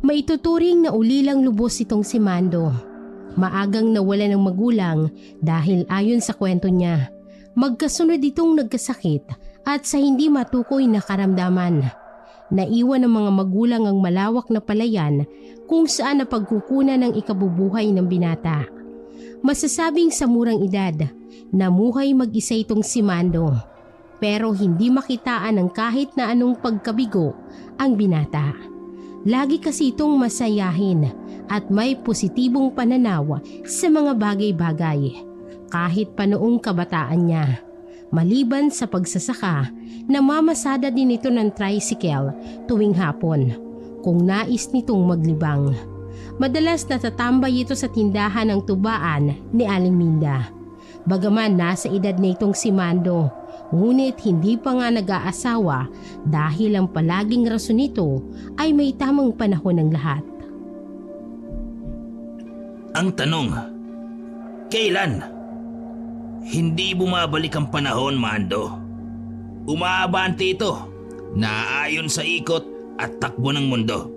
Maituturing na ulilang lubos itong si Mando. Maagang nawala ng magulang dahil ayon sa kwento niya, magkasunod itong nagkasakit at sa hindi matukoy na karamdaman. Naiwan ng mga magulang ang malawak na palayan kung saan napagkukunan ng ikabubuhay ng binata. Masasabing sa murang edad, namuhay mag-isa itong si Mando. Pero hindi makitaan ng kahit na anong pagkabigo ang binata. Lagi kasi itong masayahin at may positibong pananaw sa mga bagay-bagay kahit pa noong kabataan niya. Maliban sa pagsasaka, namamasada din ito ng tricycle tuwing hapon kung nais nitong maglibang. Madalas natatambay ito sa tindahan ng tubaan ni Aling Minda. Bagaman nasa edad na itong si Mando, ngunit hindi pa nga nag-aasawa dahil ang palaging rason nito ay may tamang panahon ng lahat. Ang tanong, kailan? Hindi bumabalik ang panahon, Mando. Umaabante ito, naayon sa ikot at takbo ng mundo.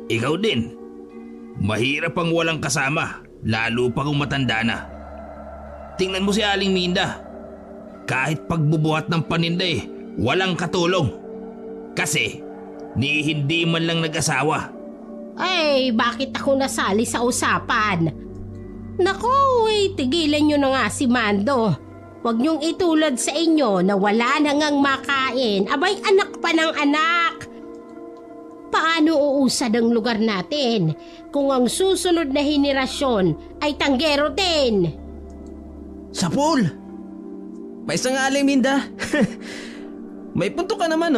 Ikaw din, mahirap ang walang kasama, lalo pa kung matanda na. Tingnan mo si Aling Minda. Kahit pagbubuhat ng paninda walang katulong. Kasi ni hindi man lang nag-asawa. Ay, bakit ako nasali sa usapan? Naku, tigilan nyo na nga si Mando. Huwag niyong itulad sa inyo na wala na ngang makain. Abay, anak pa ng anak. Paano uusad ang lugar natin kung ang susunod na henerasyon ay tanggero din? Sapol! May isang Aling Minda. May punto ka naman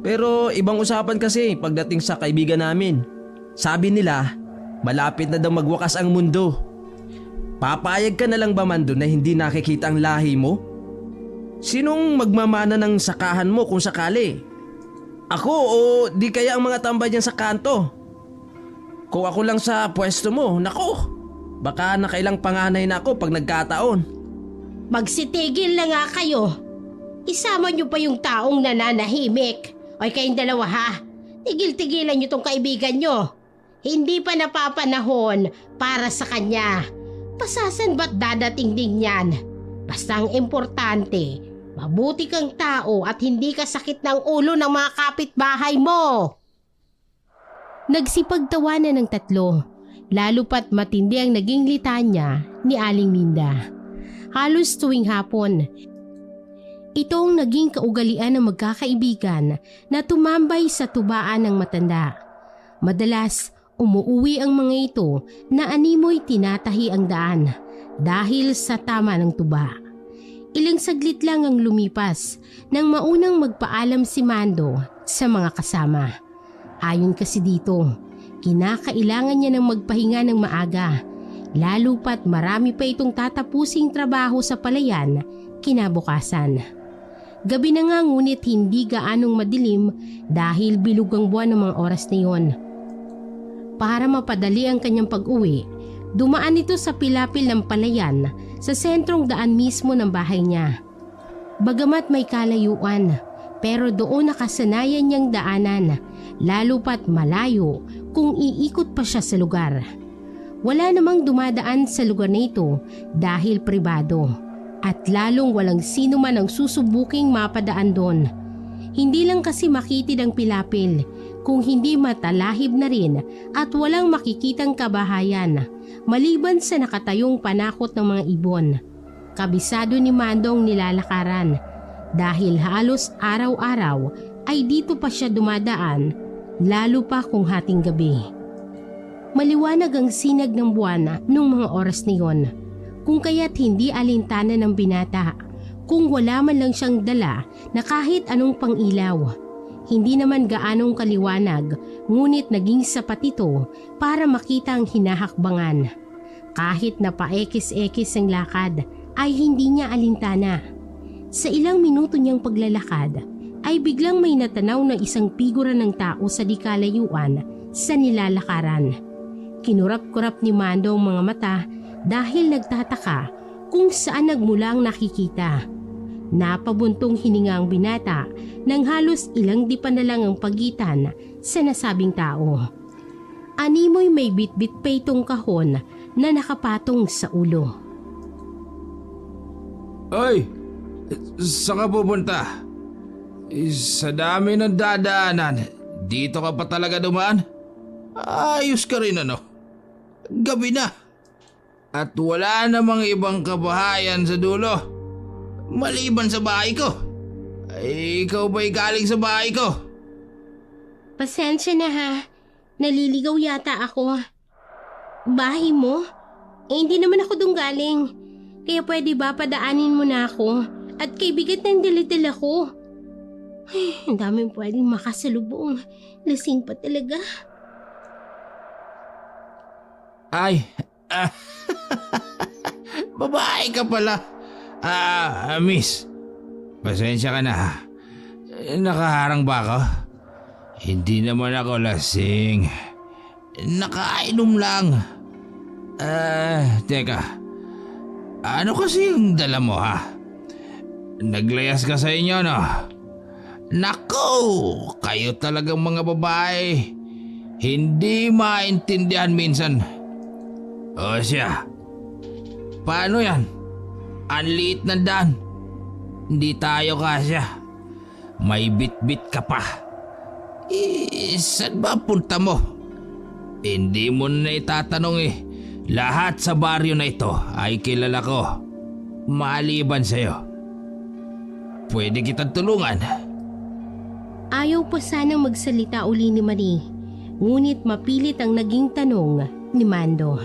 Pero ibang usapan kasi pagdating sa kaibigan namin. Sabi nila, malapit na daw magwakas ang mundo. Papayag ka na lang ba, Mando, na hindi nakikita ang lahi mo? Sinong magmamana ng sakahan mo kung sakali? Ako o di kaya ang mga tambay dyan sa kanto? Kung ako lang sa pwesto mo, nako, baka nakailang panganay na ako pag nagkataon. Magsitigil na nga kayo. Isama niyo pa yung taong nananahimik. Oy, kayong dalawa ha, tigil-tigilan niyo tong kaibigan niyo. Hindi pa napapanahon para sa kanya. Pasasan ba't dadating din yan? Basta ang importante, mabuti kang tao at hindi ka sakit ng ulo ng mga kapitbahay mo. Nagsipagtawanan ng tatlo, lalo pat matindi ang naging litanya ni Aling Minda. Halos tuwing hapon, ito ang naging kaugalian ng magkakaibigan na tumambay sa tubaan ng matanda. Madalas, umuuwi ang mga ito na animoy tinatahi ang daan dahil sa tama ng tuba. Ilang saglit lang ang lumipas nang maunang magpaalam si Mando sa mga kasama. Ayon kasi dito, kinakailangan niya ng magpahinga ng maaga, lalo pat marami pa itong tatapusing trabaho sa palayan kinabukasan. Gabi na nga ngunit hindi gaanong madilim dahil bilog ang buwan ng mga oras na iyon. Para mapadali ang kanyang pag-uwi, dumaan ito sa pilapil ng palayan sa sentrong daan mismo ng bahay niya. Bagamat may kalayuan, pero doon nakasanayan niyang daanan, lalo pat malayo kung iikot pa siya sa lugar. Wala namang dumadaan sa lugar na ito dahil pribado at lalong walang sino man ang susubuking mapadaan doon. Hindi lang kasi makitid ang pilapil, kung hindi matalahib na rin at walang makikitang kabahayan maliban sa nakatayong panakot ng mga ibon. Kabisado ni Mandong nilalakaran dahil halos araw-araw ay dito pa siya dumadaan, lalo pa kung hating gabi. Maliwanag ang sinag ng buwan nung mga oras na yon, kung kaya't hindi alintana ng binata kung wala man lang siyang dala na kahit anong pangilaw. Hindi naman gaanong kaliwanag, ngunit naging sapat ito para makita ang hinahakbangan. Kahit na paekis-ekis ang lakad, ay hindi niya alintana. Sa ilang minuto niyang paglalakad, ay biglang may natanaw na isang figura ng tao sa di kalayuan sa nilalakaran. Kinurap-kurap ni Mando ang mga mata dahil nagtataka kung saan nagmula ang nakikita. Napabuntong hininga ang binata nang halos ilang dipa na lang ang pagitan sa nasabing tao. Animoy may bitbit pa itong kahon na nakapatong sa ulo. Ay! Saan ka pupunta? Sa dami ng dadaanan, dito ka pa talaga dumaan? Ayos ka rin ano? Gabi na. At wala namang ibang kabahayan sa dulo. Maliban sa bahay ko. Ay, ikaw ba'y galing sa bahay ko? Pasensya na ha. Naliligaw yata ako. Bahay mo? Hindi naman ako dun galing. Kaya pwede ba padaanin mo na ako? At kay bigat ng dala-dala ko. Ay, ang daming pwedeng makasalubong. Lasing pa talaga. Ay, babae ka pala. Miss, pasensya ka na. Nakaharang ba ako? Hindi naman ako lasing. Nakainom lang. Teka. Ano kasi yung dala mo ha? Naglayas ka sa inyo no? Nako, kayo talagang mga babae. Hindi maintindihan minsan. O siya, paano yan? Ang liit ng daan. Hindi tayo kasya. May bit-bit ka pa. Saan ba punta mo? Hindi mo na itatanong eh. Lahat sa baryo na ito ay kilala ko. Maliban sa'yo. Pwede kitang tulungan. Ayaw pa sanang magsalita uli ni Marie. Ngunit mapilit ang naging tanong ni Mando.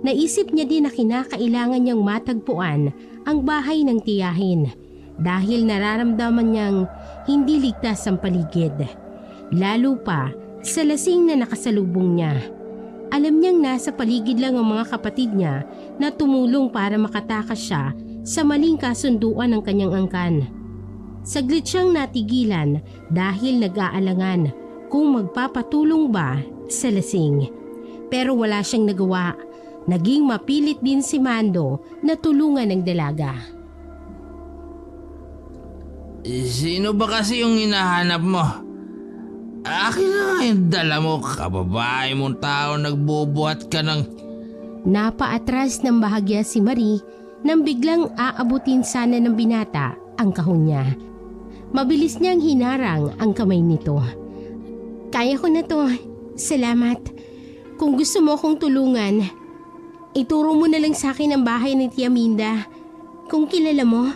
Naisip niya din na kinakailangan niyang matagpuan ang bahay ng tiyahin dahil nararamdaman niyang hindi ligtas ang paligid. Lalo pa sa lasing na nakasalubong niya. Alam niyang nasa paligid lang ang mga kapatid niya na tumulong para makatakas siya sa maling kasunduan ng kanyang angkan. Saglit siyang natigilan dahil nag-aalangan kung magpapatulong ba sa lasing. Pero wala siyang nagawa. Naging mapilit din si Mando na tulungan ng dalaga. Sino ba kasi yung hinahanap mo? Akin na yung dala mo, kababae mong tao, nagbubuhat ka ng... Napaatras ng bahagya si Marie nang biglang aabutin sana ng binata ang kahon niya. Mabilis niyang hinarang ang kamay nito. Kaya ko na to. Salamat. Kung gusto mo akong tulungan, ituro mo na lang sa akin ang bahay ni Tia Minda. Kung kilala mo.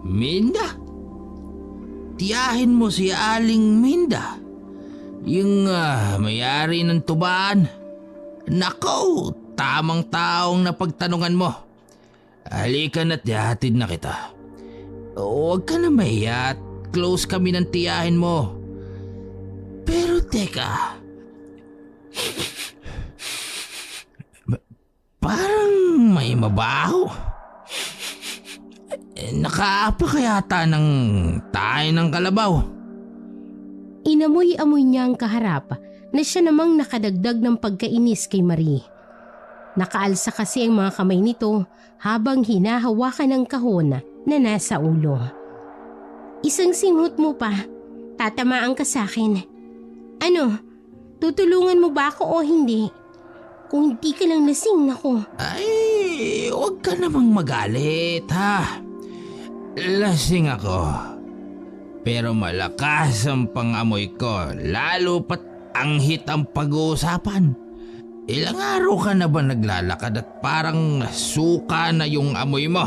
Minda? Tiyahin mo si Aling Minda? Yung may-ari ng tubaan? Nako, tamang taong napagtanungan mo. Halika na't ihatid na kita. Huwag ka na mahiya at close kami ng tiyahin mo. Pero teka, parang may mabaho. Nakaapa kayata ng tayo ng kalabaw. Inamoy-amoy niya ang kaharap na siya namang nakadagdag ng pagkainis kay Marie. Nakaalsa kasi ang mga kamay nito habang hinahawakan ang kahon na nasa ulo. Isang singhot mo pa, tatamaan ka sa akin. Ano, tutulungan mo ba ako o hindi? Kung hindi ka lang lasing, nako. Ay, huwag ka namang magalit ha. Lasing ako. Pero malakas ang pangamoy ko, lalo pat anghit ang pag-uusapan. Ilang araw ka na ba naglalakad at parang suka na yung amoy mo?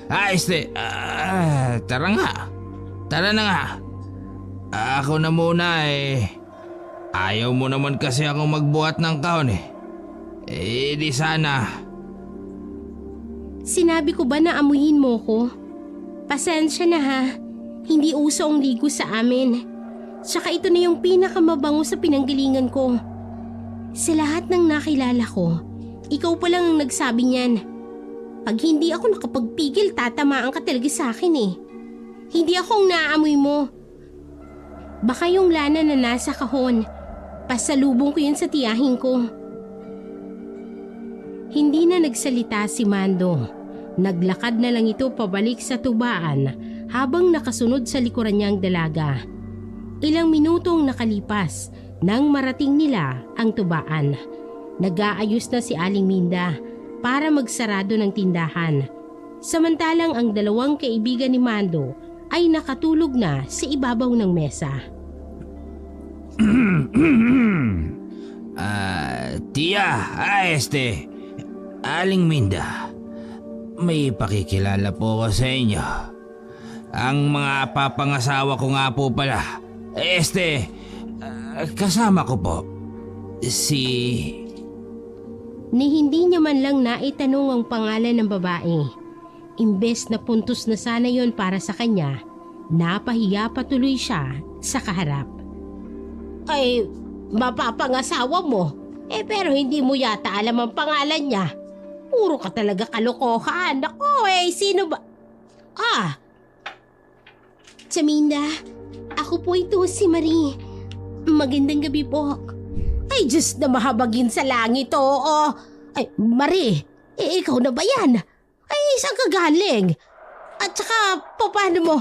Tara nga. Tara na nga. Ako na muna eh. Ayaw mo naman kasi ako magbuhat ng kahon eh. Di sana. Sinabi ko ba na amuyin mo ko? Pasensya na ha. Hindi uso ang ligo sa amin. Tsaka ito na yung pinakamabango sa pinanggalingan ko. Sa lahat ng nakilala ko, ikaw pa lang ang nagsabi niyan. Pag hindi ako nakapagpigil, tatamaan ka talaga sa akin eh. Hindi ako ang naamoy mo. Baka yung lana na nasa kahon. Pasalubong ko yun sa tiyahin ko. Hindi na nagsalita si Mando. Naglakad na lang ito pabalik sa tubaan habang nakasunod sa likuran niya ang dalaga. Ilang minutong nakalipas nang marating nila ang tubaan. Nag-aayos na si Aling Minda para magsarado ng tindahan. Samantalang ang dalawang kaibigan ni Mando ay nakatulog na sa ibabaw ng mesa. Tia, Aling Minda, may pakikilala po ko sa inyo. Ang mga papangasawa ko nga po pala. Kasama ko po, Ni hindi niya man lang naitanong ang pangalan ng babae. Imbes na puntos na sana yon para sa kanya, napahiya patuloy siya sa kaharap. Ay, mapapangasawa mo. Pero hindi mo yata alam ang pangalan niya. Puro ka talaga kalokohan. Ako sino ba? Chaminda, ako po ito si Marie. Magandang gabi po. Ay, Diyos na mahabagin sa langit, oo. Ay, Marie, ikaw na ba yan? Ay, saan ka galing? At saka, paano mo?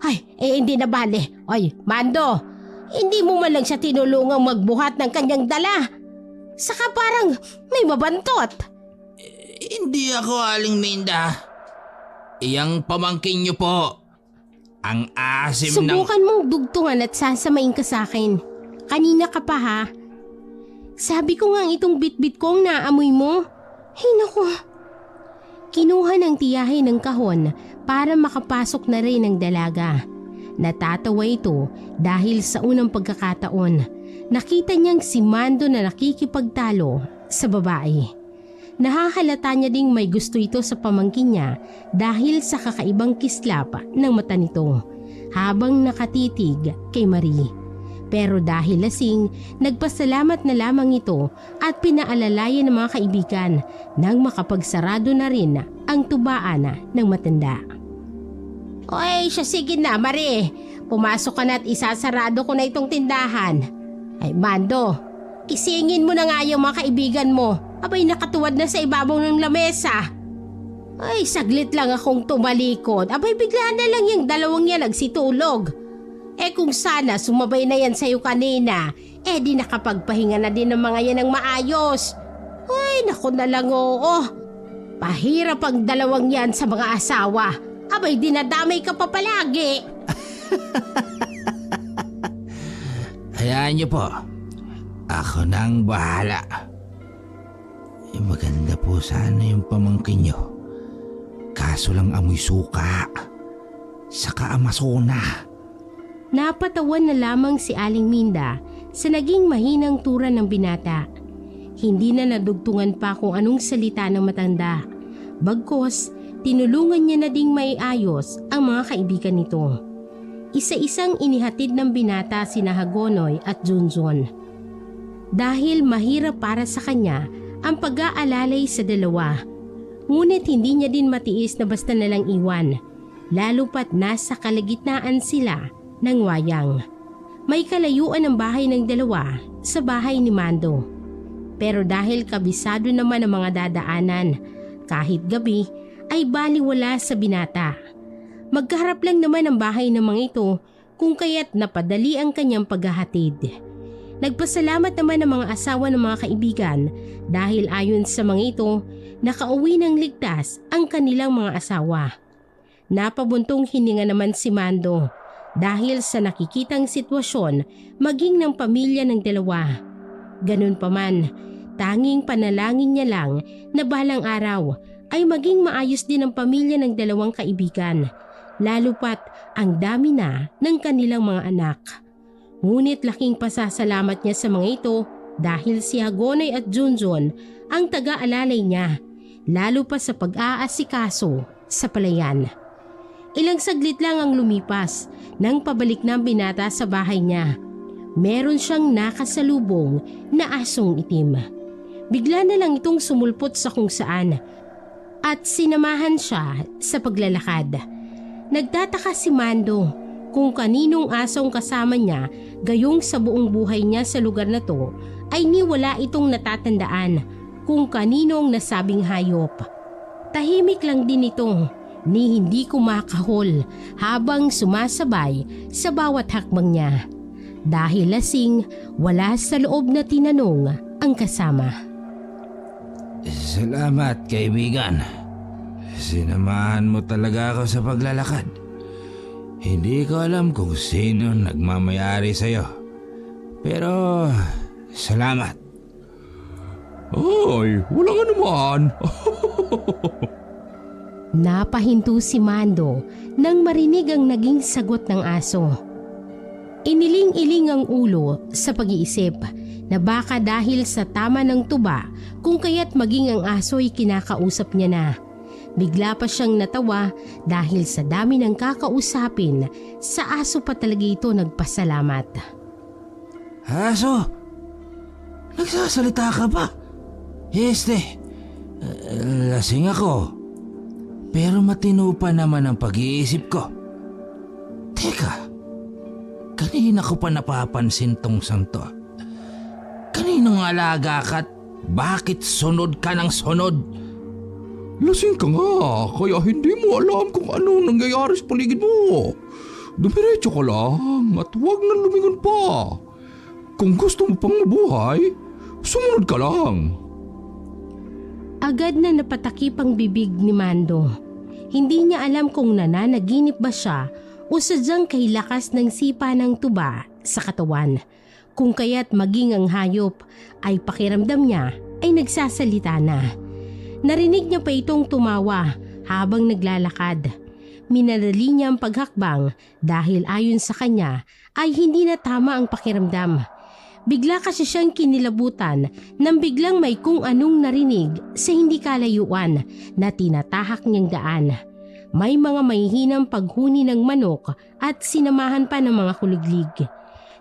Ay, hindi na bale. Ay, Mando, hindi mo man lang siya tinulungang magbuhat ng kanyang dala. Saka parang may mabantot. Hindi ako, Aling Minda. Iyang pamangkin niyo po. Ang asim Subukan mong dugtungan at sasamain ka sa akin. Kanina ka pa ha. Sabi ko nga itong bitbit ko ang naamoy mo. Ay naku. Kinuha ng tiyahin ng kahon para makapasok na rin ang dalaga. Natatawa ito dahil sa unang pagkakataon, nakita niyang si Mando na nakikipagtalo sa babae. Nahahalata niya ding may gusto ito sa pamangkin niya dahil sa kakaibang kislap ng mata nito habang nakatitig kay Marie. Pero dahil lasing, nagpasalamat na lamang ito at pinaalalayan ng mga kaibigan nang makapagsarado na rin ang tubaan ng matanda. Oy, sige na Marie. Pumasok ka na at isasarado ko na itong tindahan. Ay Mando, isingin mo na nga yung mga kaibigan mo. Abay nakatuwad na sa ibabaw ng lamesa. Ay saglit lang akong tumalikod. Abay bigla na lang yung dalawang yan nagsitulog. Kung sana sumabay na yan sa'yo kanina, di nakapagpahinga na din ng mga yan ng maayos. Ay naku na lang oo. Pahirap ang dalawang yan sa mga asawa. Abay dinadamay ka pa palagi. Hayaan niyo po. Ako nang bahala. Maganda po sana yung pamangkin niyo. Kaso lang amoy suka. Saka amasona. Napatawan na lamang si Aling Minda sa naging mahinang tura ng binata. Hindi na nadugtungan pa kung anong salita ng matanda. Bagkos, tinulungan niya na ding maiayos ang mga kaibigan nito. Isa-isang inihatid ng binata sina Hagonoy at Junjun. Dahil mahirap para sa kanya ang pag-aalalay sa dalawa. Ngunit hindi niya din matiis na basta nalang iwan, lalo pat nasa kalagitnaan sila ng wayang. May kalayuan ang bahay ng dalawa sa bahay ni Mando. Pero dahil kabisado naman ang mga dadaanan, kahit gabi ay baliwala sa binata. Magkaharap lang naman ang bahay ng mga ito kung kaya't napadali ang kanyang paghahatid. Nagpasalamat naman ang mga asawa ng mga kaibigan dahil ayon sa mga ito, nakauwi ng ligtas ang kanilang mga asawa. Napabuntong hininga naman si Mando dahil sa nakikitang sitwasyon maging ng pamilya ng dalawa. Ganun pa man, tanging panalangin niya lang na balang araw ay maging maayos din ang pamilya ng dalawang kaibigan, lalo pat ang dami na ng kanilang mga anak. Ngunit laking pasasalamat niya sa mga ito dahil si Hagonoy at Junjun ang taga-alalay niya, lalo pa sa pag-aasikaso sa palayan. Ilang saglit lang ang lumipas nang pabalik ng binata sa bahay niya. Meron siyang nakasalubong na asong itim. Bigla na lang itong sumulpot sa kung saan at sinamahan siya sa paglalakad. Nagtataka si Mando kung kaninong asong kasama niya gayong sa buong buhay niya sa lugar na to ay niwala itong natatandaan kung kaninong nasabing hayop. Tahimik lang din ito ni hindi kumakahol habang sumasabay sa bawat hakbang niya. Dahil lasing, wala sa loob na tinanong ang kasama. Salamat, kaibigan. Sinamahan mo talaga ako sa paglalakad. Hindi ko alam kung sino nagmamayari sa'yo. Pero salamat. Ay, wala nga naman. Napahinto si Mando nang marinig ang naging sagot ng aso. Iniling-iling ang ulo sa pag-iisip na baka dahil sa tama ng tuba kung kaya't maging ang aso ay kinakausap niya na. Bigla pa siyang natawa dahil sa dami ng kakausapin, sa aso pa talaga ito nagpasalamat. Aso? Nagsasalita ka ba? Lasing ako. Pero matino pa naman ang pag-iisip ko. Teka, kanina ko pa napapansin tong santo. Kaninong alaga ka't bakit sunod ka ng sunod? Lasing ka nga, kaya hindi mo alam kung anong nangyayari sa paligid mo. Dumiretso ka lang at huwag nang lumingon pa. Kung gusto mo pang mabuhay, sumunod ka lang. Agad na napatakip ang bibig ni Mando. Hindi niya alam kung nananaginip ba siya o sadyang kay lakas ng sipa ng tuba sa katawan. Kung kaya't maging ang hayop ay pakiramdam niya ay nagsasalita na. Narinig niya pa itong tumawa habang naglalakad. Minadali niya ang paghakbang dahil ayon sa kanya ay hindi na tama ang pakiramdam. Bigla kasi siyang kinilabutan nang biglang may kung anong narinig sa hindi kalayuan na tinatahak niyang daan. May mga mahihinang paghuni ng manok at sinamahan pa ng mga kuliglig.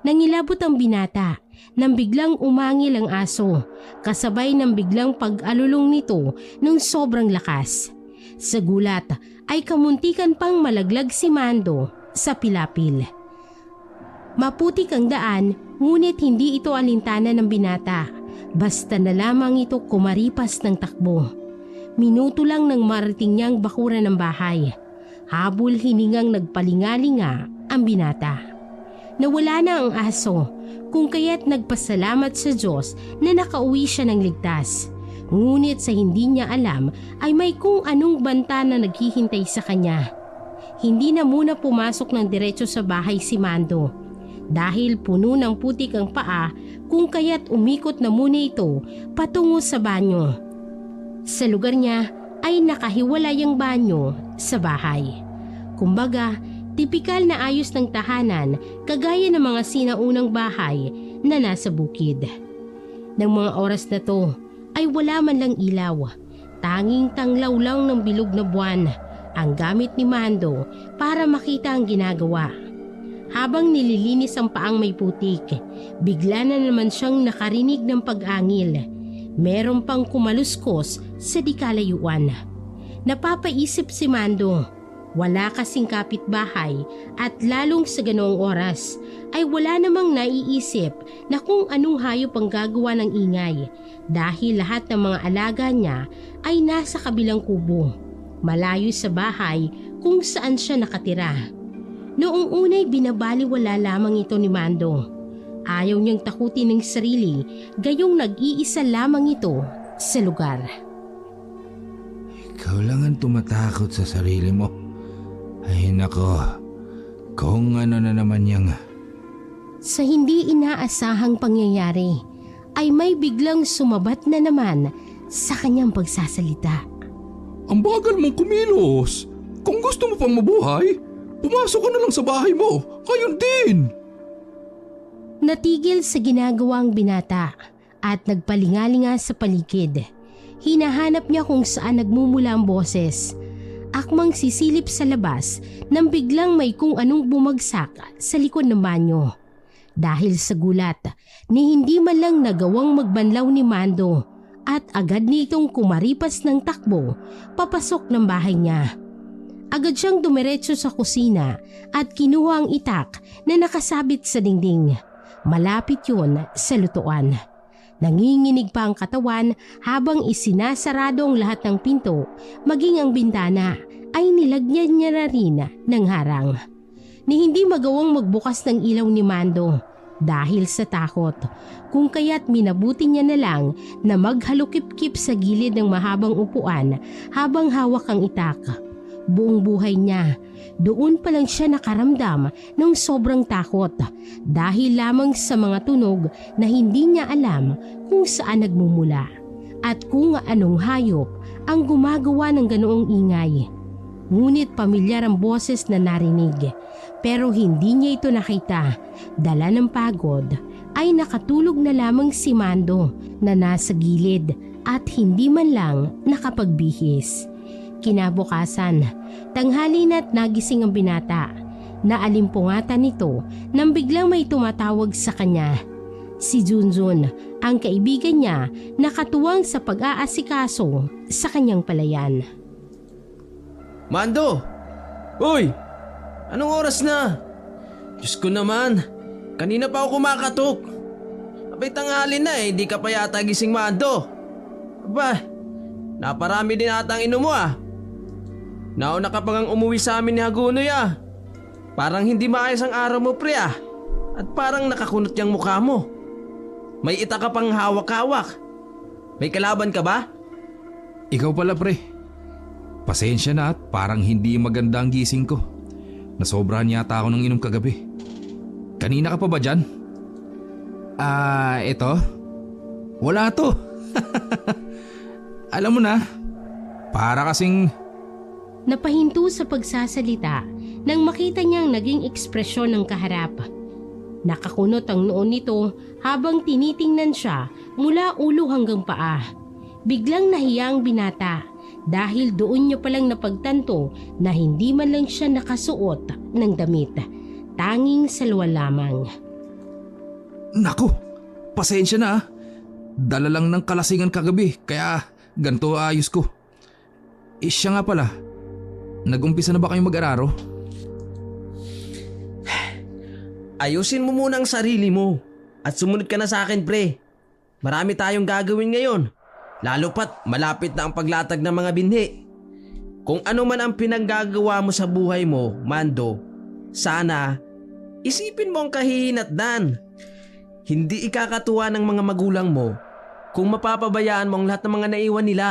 Nangilabot ang binata nang biglang umangil ang aso, kasabay ng biglang pag-alulong nito ng sobrang lakas. Sa gulat ay kamuntikan pang malaglag si Mando sa pilapil. Maputik ang daan, ngunit hindi ito alintana ng binata. Basta na lamang ito kumaripas ng takbo. Minuto lang nang marating niyang bakuran ng bahay. Habol hiningang nagpalingalinga ang binata. Nawala na ang aso, kung kaya't nagpasalamat sa Diyos na nakauwi siya ng ligtas. Ngunit sa hindi niya alam ay may kung anong banta na naghihintay sa kanya. Hindi na muna pumasok ng diretso sa bahay si Mando. Dahil puno ng putik ang paa, kung kaya't umikot na muna ito patungo sa banyo. Sa lugar niya ay nakahiwalay ang banyo sa bahay. Kumbaga, tipikal na ayos ng tahanan kagaya ng mga sinaunang bahay na nasa bukid. Nang mga oras na to ay wala man lang ilaw. Tanging tanglaw lang ng bilog na buwan ang gamit ni Mando para makita ang ginagawa. Habang nililinis ang paang may putik, bigla na naman siyang nakarinig ng pag-angil. Meron pang kumaluskos sa di kalayuan. Napapaisip si Mando. Wala kasing kapitbahay at lalong sa ganoong oras ay wala namang naiisip na kung anong hayop ang gagawa ng ingay dahil lahat ng mga alaga niya ay nasa kabilang kubo, malayo sa bahay kung saan siya nakatira. Noong unay binabaliwala lamang ito ni Mando. Ayaw niyang takutin ng sarili, gayong nag-iisa lamang ito sa lugar. Ikaw lang ang tumatakot sa sarili mo. Ay nako, kung ano na naman yang... Sa hindi inaasahang pangyayari, ay may biglang sumabat na naman sa kanyang pagsasalita. Ang bagal mong kumilos. Kung gusto mo pang mabuhay, pumasok ka na lang sa bahay mo. Ngayon din. Natigil sa ginagawang binata at nagpalingalinga sa paligid. Hinahanap niya kung saan nagmumula ang boses. Akmang sisilip sa labas nang biglang may kung anong bumagsak sa likod ng banyo. Dahil sa gulat, ni hindi man lang nagawang magbanlaw ni Mando at agad nitong kumaripas ng takbo papasok ng bahay niya. Agad siyang dumiretso sa kusina at kinuha ang itak na nakasabit sa dingding. Malapit yun sa lutuan. Nanginginig pa ang katawan habang isinasarado ang lahat ng pinto, maging ang bintana, ay nilagyan niya na rin ng harang. Ni hindi magawang magbukas ng ilaw ni Mando dahil sa takot, kung kaya't minabuti niya na lang na maghalukip-kip sa gilid ng mahabang upuan habang hawak ang itak. Buong buhay niya, doon pa lang siya nakaramdam ng sobrang takot dahil lamang sa mga tunog na hindi niya alam kung saan nagmumula at kung anong hayop ang gumagawa ng ganoong ingay. Ngunit pamilyar ang boses na narinig, pero hindi niya ito nakita. Dala ng pagod ay nakatulog na lamang si Mando na nasa gilid at hindi man lang nakapagbihis. Kinabukasan, tanghali na't nagising ang binata. Naalimpungatan nito nang biglang may tumatawag sa kanya. Si Junjun, ang kaibigan niya, nakatuwang sa pag-aasikaso sa kanyang palayan. Mando! Uy! Anong oras na? Diyos ko naman, kanina pa ako kumakatok. Abay tanghali na di ka pa yata gising, Mando. Aba, naparami din ata ang inom mo Nauna ka pa ngang umuwi sa amin ni Hagunoy Parang hindi maayos ang araw mo, pre At parang nakakunot yung mukha mo. May ita ka pang hawak-hawak. May kalaban ka ba? Ikaw pala pre. Pasensya na at parang hindi maganda ang gising ko. Nasobrahan yata ako ng inom kagabi. Kanina ka pa ba dyan? Eto? Wala to. Alam mo na, para kasing... Napahinto sa pagsasalita nang makita niyang naging ekspresyon ng kaharap. Nakakunot ang noon nito habang tinitingnan siya mula ulo hanggang paa. Biglang nahiya ang binata dahil doon niya palang napagtanto na hindi man lang siya nakasuot ng damit. Tanging salwa lamang. Naku, pasensya na Dala lang ng kalasingan kagabi kaya ganito ayos ko. Siya nga pala, nag-umpisa na ba kayong mag-araro? Ayusin mo muna ang sarili mo at sumunod ka na sa akin, pre. Marami tayong gagawin ngayon, lalo pat malapit na ang paglatag ng mga binhi. Kung ano man ang pinaggagawa mo sa buhay mo, Mando, sana isipin mo ang kahihinatnan. Hindi ikakatuwa ng mga magulang mo kung mapapabayaan mo ang lahat ng mga naiwan nila.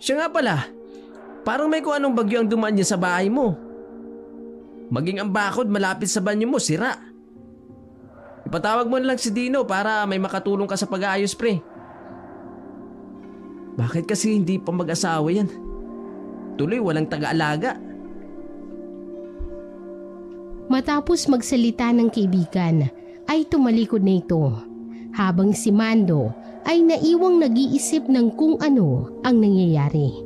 Siya nga pala, parang may kung anong bagyo ang dumaan niya sa bahay mo. Maging ang bakod malapit sa banyo mo, sira. Ipatawag mo na lang si Dino para may makatulong ka sa pag-aayos, pre. Bakit kasi hindi pa mag-asawa yan? Tuloy walang taga-alaga. Matapos magsalita ng kaibigan, ay tumalikod na ito. Habang si Mando ay naiwang nag-iisip ng kung ano ang nangyayari.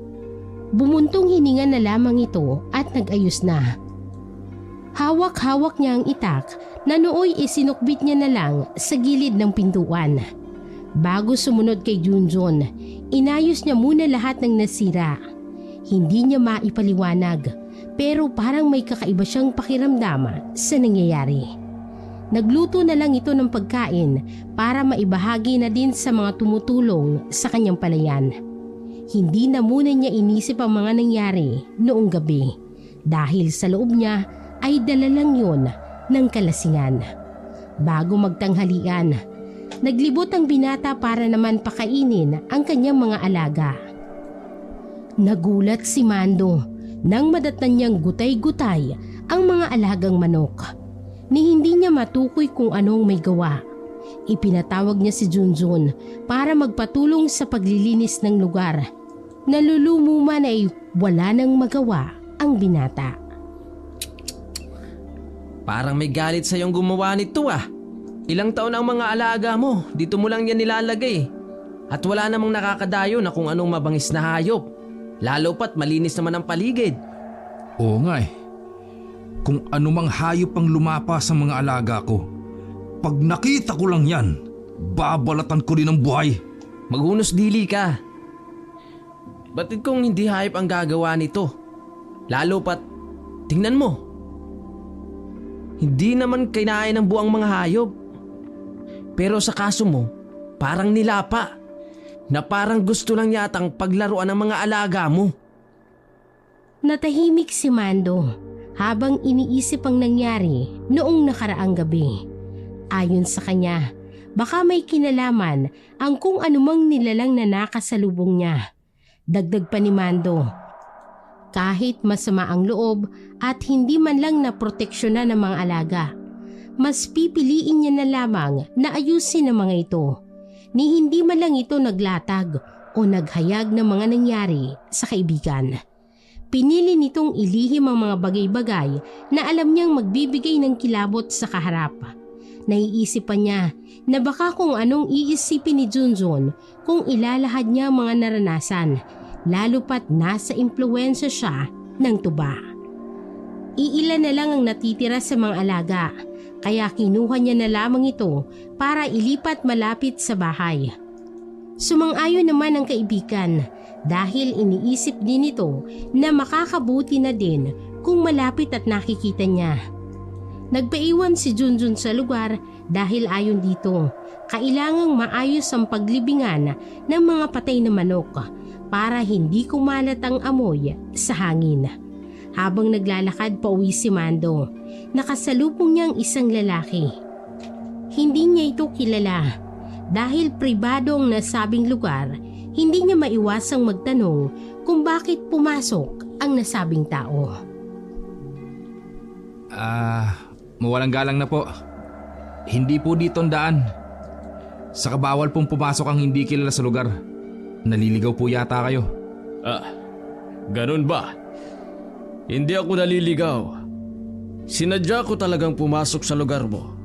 Bumuntong hininga na lamang ito at nag-ayos na. Hawak-hawak niya ang itak na nooy isinukbit niya na lang sa gilid ng pintuan. Bago sumunod kay Junjun, inayos niya muna lahat ng nasira. Hindi niya maipaliwanag pero parang may kakaiba siyang pakiramdam sa nangyayari. Nagluto na lang ito ng pagkain para maibahagi na din sa mga tumutulong sa kanyang palayan. Hindi na muna niya inisip ang mga nangyari noong gabi dahil sa loob niya ay dala lang yun ng kalasingan. Bago magtanghalian, naglibot ang binata para naman pakainin ang kanyang mga alaga. Nagulat si Mando nang madatnan niyang gutay-gutay ang mga alagang manok. Ni hindi niya matukoy kung anong may gawa. Ipinatawag niya si Junjun para magpatulong sa paglilinis ng lugar. Nalulumuman ay wala nang magawa ang binata. Parang may galit sa iyong gumawa nito Ilang taon ang mga alaga mo, dito mo lang yan nilalagay. At wala namang nakakadayo na kung anong mabangis na hayop. Lalo pat malinis naman ang paligid. Oo nga Kung anumang hayop ang lumapa sa mga alaga ko, pag nakita ko lang yan, babalatan ko rin ang buhay. Maghunos dili ka. Batid kong hindi hayop ang gagawa nito. Lalo pat, tingnan mo. Hindi naman kinain ng buang mga hayop. Pero sa kaso mo, parang nilapa. Na parang gusto lang yatang paglaruan ng mga alaga mo. Natahimik si Mando habang iniisip ang nangyari noong nakaraang gabi. Ayon sa kanya, baka may kinalaman ang kung anumang nilalang na nakasalubong niya. Dagdag pa ni Mando, kahit masama ang loob at hindi man lang naproteksyonan ng mga alaga, mas pipiliin niya na lamang na ayusin ang mga ito, ni hindi man lang ito naglatag o naghayag ng mga nangyari sa kaibigan. Pinili nitong ilihim ang mga bagay-bagay na alam niyang magbibigay ng kilabot sa kaharap. Naiisip pa niya na baka kung anong iisipin ni Junjun kung ilalahad niya ang mga naranasan, lalo pat nasa impluwensya siya ng tuba. Iilan na lang ang natitira sa mga alaga, kaya kinuha niya na lamang ito para ilipat malapit sa bahay. Sumang-ayon naman ang kaibigan dahil iniisip din ito na makakabuti na din kung malapit at nakikita niya. Nagpaiwan si Junjun sa lugar dahil ayon dito, kailangang maayos ang paglibingan ng mga patay na manok para hindi kumalat ang amoy sa hangin. Habang naglalakad pa uwi si Mando, nakasalubong niya ang isang lalaki. Hindi niya ito kilala. Dahil pribado ang nasabing lugar, hindi niya maiwasang magtanong kung bakit pumasok ang nasabing tao. Mawalang galang na po. Hindi po dito ang daan. Saka bawal pong pumasok ang hindi kilala sa lugar. Naliligaw po yata kayo. Ganun ba? Hindi ako naliligaw. Sinadya ko talagang pumasok sa lugar mo.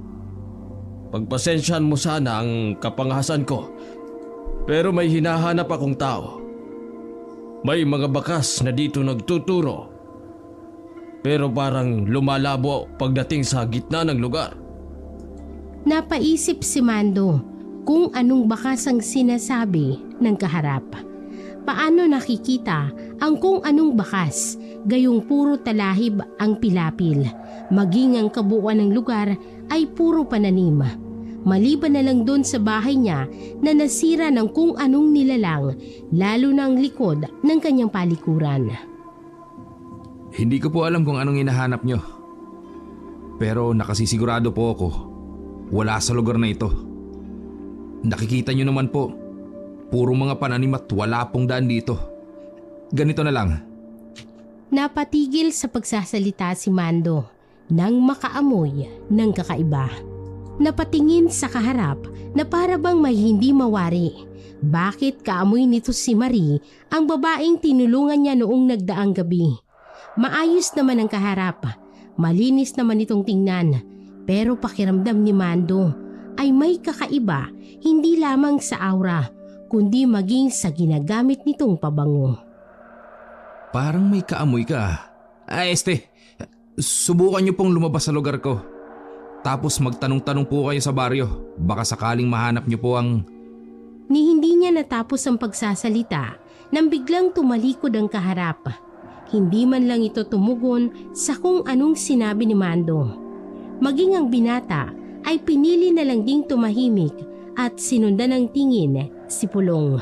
Pagpasensyahan mo sana ang kapangahasan ko, pero may hinahanap akong tao. May mga bakas na dito nagtuturo, pero parang lumalabo pagdating sa gitna ng lugar. Napaisip si Mando kung anong bakas ang sinasabi ng kaharap. Paano nakikita ang kung anong bakas, gayong puro talahib ang pilapil, maging ang kabuuan ng lugar ay puro pananim. Maliban na lang doon sa bahay niya na nasira ng kung anong nilalang, lalo na ang likod ng kanyang palikuran. Hindi ko po alam kung anong hinahanap nyo. Pero nakasisigurado po ako, wala sa lugar na ito. Nakikita nyo naman po, puro mga pananim at wala pong daan dito. Ganito na lang. Napatigil sa pagsasalita si Mando nang makaamoy ng kakaiba. Napatingin sa kaharap na para bang may hindi mawari. Bakit kaamoy nito si Marie, ang babaeng tinulungan niya noong nagdaang gabi? Maayos naman ang kaharap, malinis naman itong tingnan, pero pakiramdam ni Mando ay may kakaiba, hindi lamang sa aura, kundi maging sa ginagamit nitong pabango. Parang may kaamoy ka. Subukan nyo pong lumabas sa lugar ko. Tapos magtanong-tanong po kayo sa baryo. Baka sakaling mahanap nyo po ang... Ni hindi niya natapos ang pagsasalita nang biglang tumalikod ang kaharap. Hindi man lang ito tumugon sa kung anong sinabi ni Mando. Maging ang binata ay pinili na lang ding tumahimik at sinundan ng tingin si Pulong.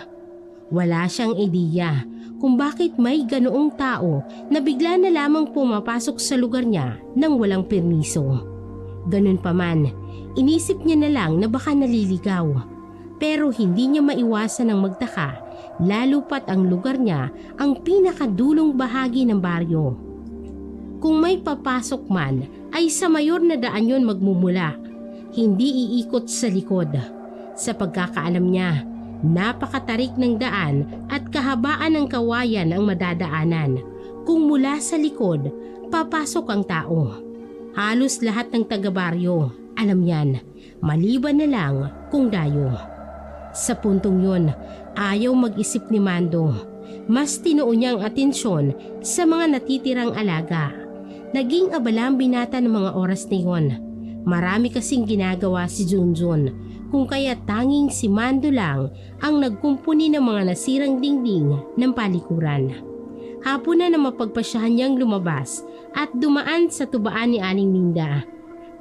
Wala siyang ideya kung bakit may ganoong tao na bigla na lamang pumapasok sa lugar niya nang walang permiso. Ganun pa man, inisip niya na lang na baka naliligaw. Pero hindi niya maiwasan ang magtaka, lalo pat ang lugar niya ang pinakadulong bahagi ng baryo. Kung may papasok man, ay sa mayor na daan yon magmumula, hindi iikot sa likod. Sa pagkakaalam niya, napakatarik ng daan at kahabaan ng kawayan ang madadaanan. Kung mula sa likod, papasok ang tao. Halos lahat ng taga-baryo, alam yan, maliban na lang kung dayo. Sa puntong yun, ayaw mag-isip ni Mando. Mas tinuon niya ang atensyon sa mga natitirang alaga. Naging abala ang binata ng mga oras na yun. Marami kasing ginagawa si Junjun, kung kaya tanging si Mando lang ang nagkumpuni ng mga nasirang dingding ng palikuran. Hapon na mapagpasyahan niyang lumabas at dumaan sa tubaan ni Aling Minda.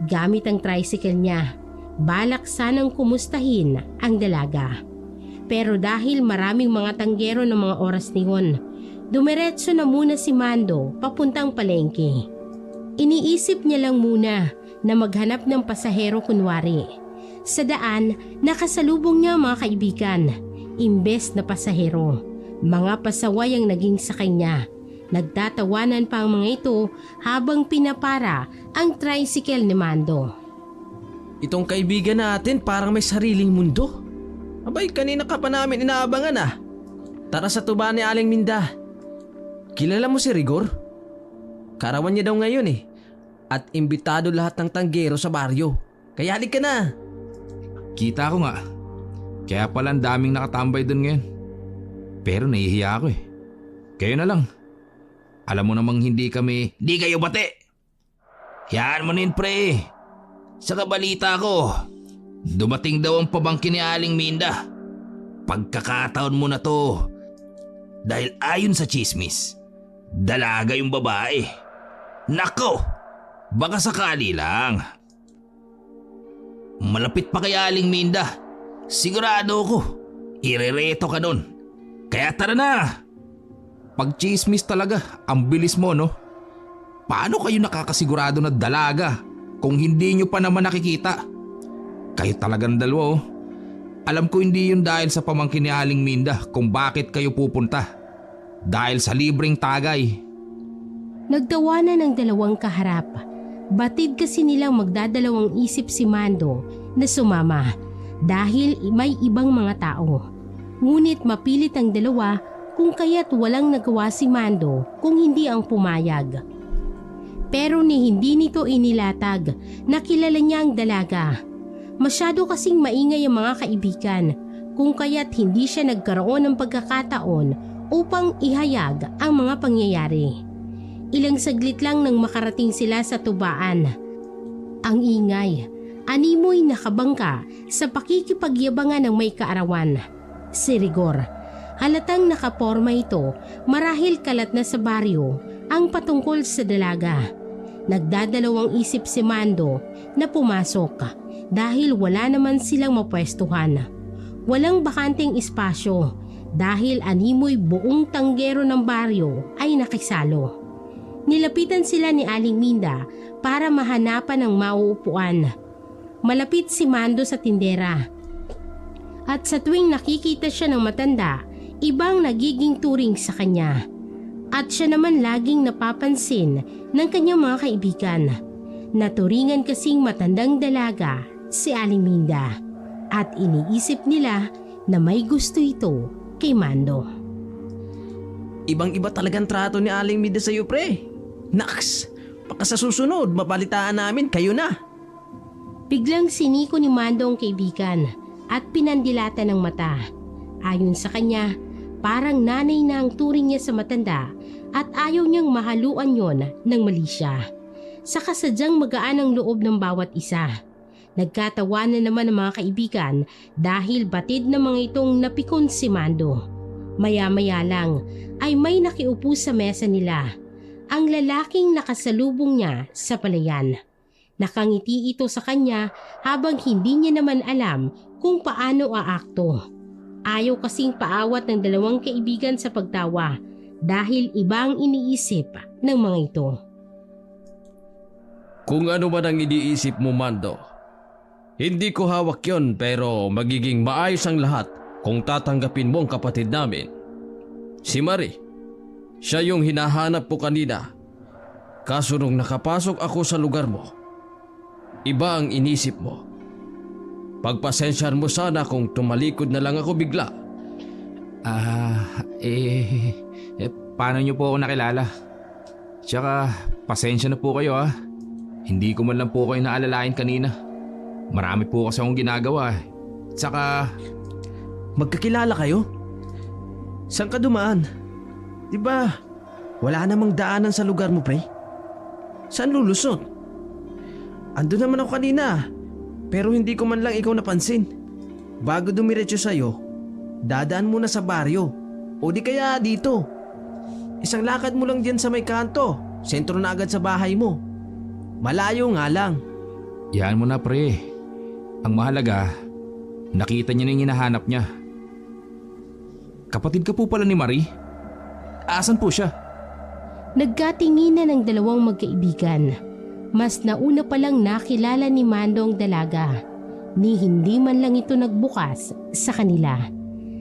Gamit ang tricycle niya, balak sanang kumustahin ang dalaga. Pero dahil maraming mga tanggero ng mga oras niyon, Dumiretso na muna si Mando papuntang palengke. Iniisip niya lang muna na maghanap ng pasahero kunwari. Sa daan, nakasalubong niya mga kaibigan. Imbes na pasahero, mga pasaway ang naging sakay niya. Nagtatawanan pa ang mga ito habang pinapara ang tricycle ni Mando. Itong kaibigan natin parang may sariling mundo. Abay, kanina ka pa namin inaabangan ah. Tara sa tuba ni Aling Minda. Kilala mo si Rigor? Karawan niya daw ngayon eh. At imbitado lahat ng tanggero sa baryo. Kaya halik ka na. Kita ko nga. Kaya pala ang daming nakatambay doon ngayon. Pero nahihiya ako eh. Kayo na lang. Alam mo namang hindi kami... Di kayo bate. Yan mo nin pre. Sa kabalita ko, dumating daw ang pabangkin ni Aling Minda. Pagkakataon mo na to. Dahil ayon sa chismis, dalaga yung babae. Nako, baka sakali lang. Malapit pa kay Aling Minda. Sigurado ko, irereto ka nun. Kaya tara na. Pag chismis talaga, ang bilis mo no? Paano kayo nakakasigurado na dalaga kung hindi nyo pa naman nakikita? Kayo talagang dalawa oh. Alam ko hindi yun dahil sa pamangkin ni Aling Minda kung bakit kayo pupunta. Dahil sa libreng tagay. Nagtawanan ng dalawang kaharap. Batid kasi nilang magdadalawang isip si Mando na sumama dahil may ibang mga tao. Ngunit mapilit ang dalawa kung kaya't walang nagawa si Mando kung hindi ang pumayag. Pero ni hindi nito inilatag na kilala niya ang dalaga. Masyado kasing maingay ang mga kaibigan kung kaya't hindi siya nagkaroon ng pagkakataon upang ihayag ang mga pangyayari. Ilang saglit lang nang makarating sila sa tubaan. Ang ingay, animoy nakabangka sa pakikipagyabangan ng may kaarawan. Si Rigor, halatang nakaporma ito marahil kalat na sa baryo ang patungkol sa dalaga. Nagdadalawang isip si Mando na pumasok dahil wala naman silang mapwestuhan. Walang bakanteng espasyo dahil animoy buong tanggero ng baryo ay nakisalo. Nilapitan sila ni Aling Minda para mahanapan ng mauupuan. Malapit si Mando sa tindera. At sa tuwing nakikita siya ng matanda, ibang nagiging turing sa kanya. At siya naman laging napapansin ng kanyang mga kaibigan. Naturingan kasing matandang dalaga si Aling Minda at iniisip nila na may gusto ito kay Mando. Ibang-iba talagang trato ni Aling Minda sa'yo, pre. Naks, baka sa susunod mapalitaan namin kayo na. Biglang siniko ni Mando ang kaibigan at pinandilatan ng mata. Ayon sa kanya, parang nanay na ang turing niya sa matanda at ayaw niyang mahaluan yon ng mali siya. Sa kasadyang magaan ang loob ng bawat isa. Nagkatawanan naman ang mga kaibigan dahil batid na mga itong napikon si Mando. Maya-maya lang ay may nakiupo sa mesa nila. Ang lalaking nakasalubong niya sa palayan. Nakangiti ito sa kanya habang hindi niya naman alam kung paano aakto. Ayaw kasing paawat ng dalawang kaibigan sa pagtawa dahil ibang iniisip ng mga ito. Kung ano man ang iniisip mo, Mando, hindi ko hawak yon pero magiging maayos ang lahat kung tatanggapin mo ang kapatid namin. Si Marie. Siya yung hinahanap ko kanina. Kaso nung nakapasok ako sa lugar mo, iba ang inisip mo. Pagpasensyahan mo sana kung tumalikod na lang ako bigla. Paano niyo po ako nakilala? Tsaka, pasensya na po kayo ah. Hindi ko man lang po kayo naalalain kanina. Marami po kasi akong ginagawa eh. Tsaka... Magkakilala kayo? Saan ka dumaan? Diba, wala namang daanan sa lugar mo, pre? Saan lulusot? Ando naman ako kanina, pero hindi ko man lang ikaw napansin. Bago dumiretso sa'yo, dadaan muna sa baryo. O di kaya dito. Isang lakad mo lang diyan sa may kanto, sentro na agad sa bahay mo. Malayo nga lang. Yan mo na pre. Ang mahalaga, nakita niya na yung hinahanap niya. Kapatid ka po pala ni Marie? Asan po siya? Nagkatinginan ng dalawang magkaibigan. Mas nauna palang nakilala ni Mando ang dalaga, ni hindi man lang ito nagbukas sa kanila.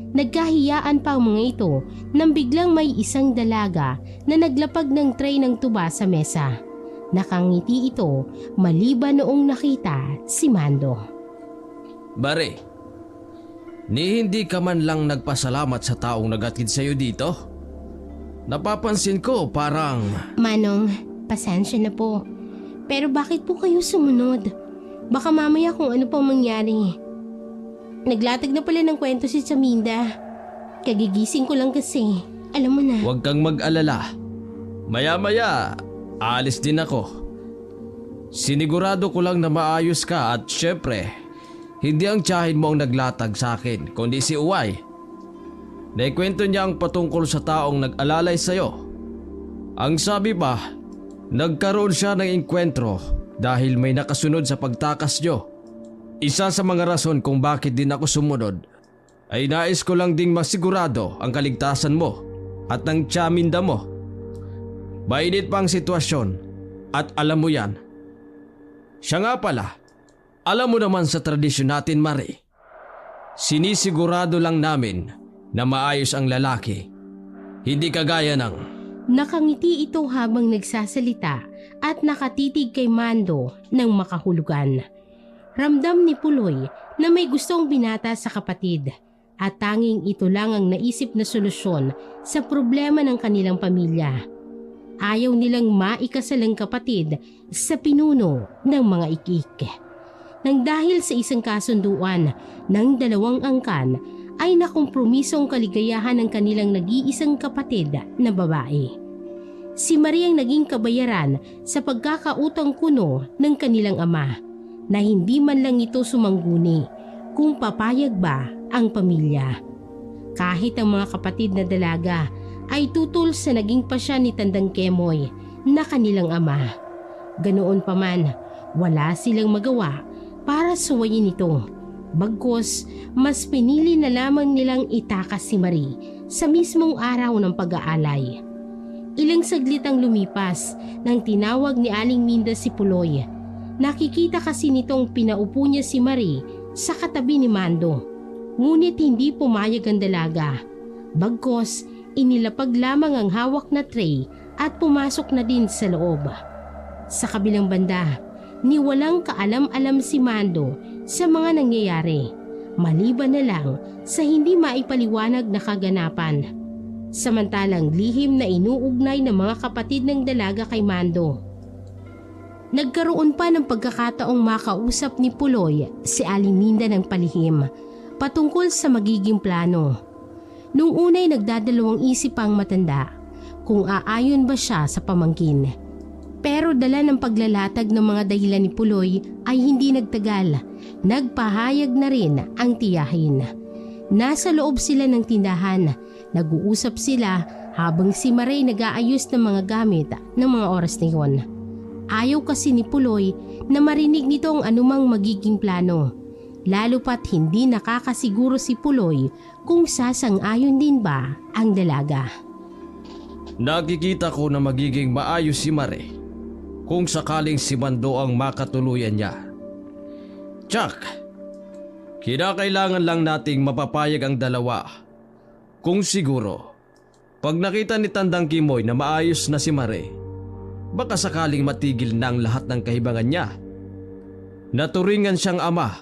Nagkahiyaan pa ang mga ito nang biglang may isang dalaga na naglapag ng tray ng tuba sa mesa. Nakangiti ito maliban noong nakita si Mando. Bare, ni hindi ka man lang nagpasalamat sa taong nagatid sa'yo dito? Napapansin ko parang... Manong, pasensya na po. Pero bakit po kayo sumunod? Baka mamaya kung ano pang mangyari. Naglatag na pala ng kwento si Chaminda. Kagigising ko lang kasi. Alam mo na. Huwag kang mag-alala. Maya-maya, alis din ako. Sinigurado ko lang na maayos ka at syempre, hindi ang tiyahin mo ang naglatag sa akin, kundi si Uway. Naikwento niya ang patungkol sa taong nag-alalay sa'yo. Ang sabi pa, nagkaroon siya ng engkwentro dahil may nakasunod sa pagtakas niyo. Isa sa mga rason kung bakit din ako sumunod ay nais ko lang ding masigurado ang kaligtasan mo at ng Chaminda mo. Mainit pa ang sitwasyon at alam mo yan. Siya nga pala, alam mo naman sa tradisyon natin, Mare, sinisigurado lang namin na maayos ang lalaki. Hindi kagaya ng... Nakangiti ito habang nagsasalita at nakatitig kay Mando ng makahulugan. Ramdam ni Puloy na may gustong binata sa kapatid at tanging ito lang ang naisip na solusyon sa problema ng kanilang pamilya. Ayaw nilang maikasalang kapatid sa pinuno ng mga ikik. Nang dahil sa isang kasunduan ng dalawang angkan ay nakompromiso ang kaligayahan ng kanilang nag-iisang kapatid na babae. Si Maria ang naging kabayaran sa pagkakautang kuno ng kanilang ama na hindi man lang ito sumangguni kung papayag ba ang pamilya. Kahit ang mga kapatid na dalaga ay tutol sa naging pasya ni Tandang Kemoy na kanilang ama. Ganoon pa man, wala silang magawa para suwayin ito. Bagkus, mas pinili na lamang nilang itakas si Marie sa mismong araw ng pag-aalay. Ilang saglit ang lumipas nang tinawag ni Aling Minda si Puloy. Nakikita kasi nitong pinaupo niya si Marie sa katabi ni Mando. Ngunit hindi pumayag ang dalaga. Bagkus, inilapag lamang ang hawak na tray at pumasok na din sa loob. Sa kabilang banda, ni walang kaalam-alam si Mando sa mga nangyayari, maliban na lang sa hindi maipaliwanag na kaganapan. Samantalang lihim na inuugnay ng mga kapatid ng dalaga kay Mando. Nagkaroon pa ng pagkakataong makausap ni Puloy si Aling Minda ng palihim patungkol sa magiging plano. Nung unay nagdadalawang isip ang matanda kung aayon ba siya sa pamangkin. Pero dala ng paglalatag ng mga dahilan ni Puloy ay hindi nagtagal. Nagpahayag na rin ang tiyahin. Nasa loob sila ng tindahan. Nag-uusap sila habang si Maray nag-aayos ng mga gamit ng mga oras na yun. Ayaw kasi ni Puloy na marinig nito ang anumang magiging plano. Lalo pat hindi nakakasiguro si Puloy kung sasang-ayon din ba ang dalaga. Nakikita ko na magiging maayos si Mare kung sakaling si Mando ang makatuluyan niya. Tsak, kinakailangan lang nating mapapayag ang dalawa. Kung siguro, pag nakita ni Tandang Kimoy na maayos na si Mare, baka sakaling matigil na ang lahat ng kahibangan niya. Naturingan siyang ama,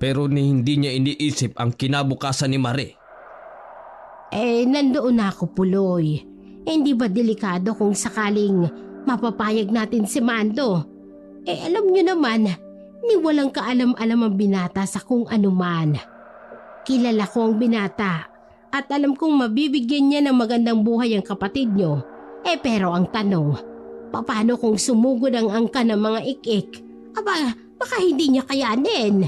pero hindi niya iniisip ang kinabukasan ni Mare. Nandoon na ako, Puloy. Hindi ba delikado kung sakaling mapapayag natin si Mando? Alam niyo naman, ni walang kaalam-alam ang binata sa kung anuman. Kilala ko ang binata at alam kong mabibigyan niya ng magandang buhay ang kapatid niyo. Pero ang tanong, paano kung sumugod ang angka ng mga ik-ik? Baka hindi niya kayanin.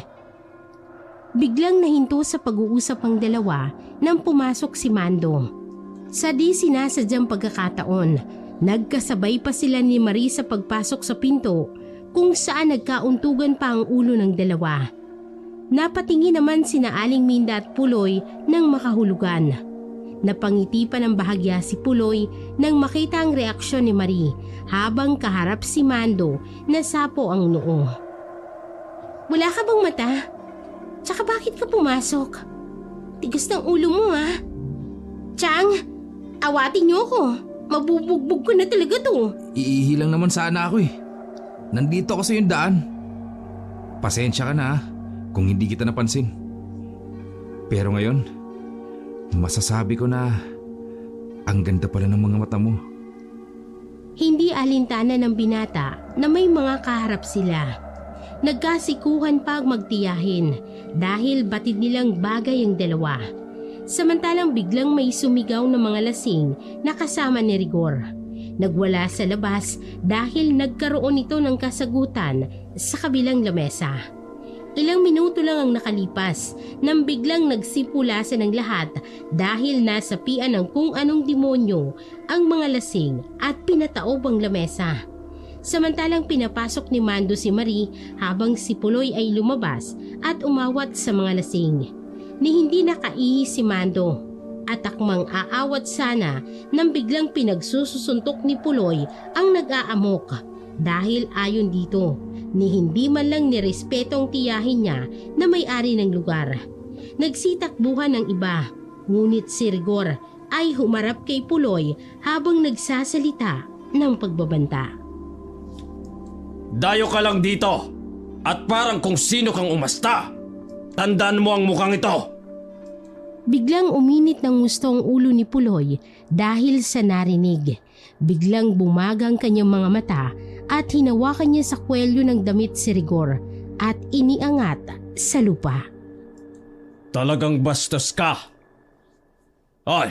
Biglang nahinto sa pag-uusap ang dalawa nang pumasok si Mando. Sa di sinasadyang pagkakataon, nagkasabay pa sila ni Marie sa pagpasok sa pinto kung saan nagkauntugan pa ang ulo ng dalawa. Napatingin naman sina Aling Minda at Puloy ng makahulugan. Napangiti pa ng bahagya si Puloy nang makita ang reaksyon ni Marie habang kaharap si Mando na sapo ang noo. Wala ka bang mata? Tsaka bakit ka pumasok? Tigas ng ulo mo ha? Chang, awatin niyo ako. Mabubugbog ko na talaga to. Iihi lang naman sana ako eh. Nandito kasi yung daan. Pasensya ka na kung hindi kita napansin. Pero ngayon, masasabi ko na ang ganda pala ng mga mata mo. Hindi alintana ng binata na may mga kaharap sila. Nagkasikuhan pa ang magtiyahin dahil batid nilang bagay ang dalawa. Samantalang biglang may sumigaw ng mga lasing na kasama ni Rigor. Nagwala sa labas dahil nagkaroon ito ng kasagutan sa kabilang lamesa. Ilang minuto lang ang nakalipas nang biglang nagsipulasan ng lahat dahil nasapian ng kung anong demonyo ang mga lasing at pinataob ang lamesa. Samantalang pinapasok ni Mando si Marie habang si Puloy ay lumabas at umawat sa mga lasing. Ni hindi nakaihi si Mando at akmang aawat sana nang biglang pinagsusuntok ni Puloy ang nag-aamok dahil ayon dito ni hindi man lang nirespeto ang tiyahin niya na may-ari ng lugar. Nagsitakbuhan ng iba, ngunit si Rigor ay humarap kay Puloy habang nagsasalita ng pagbabanta. Dayo ka lang dito at parang kung sino kang umasta. Tandaan mo ang mukhang ito. Biglang uminit ng gusto ang ulo ni Puloy dahil sa narinig. Biglang bumagang kanyang mga mata at hinawakan niya sa kwelyo ng damit si Rigor at iniangat sa lupa. Talagang bastos ka. Hoy,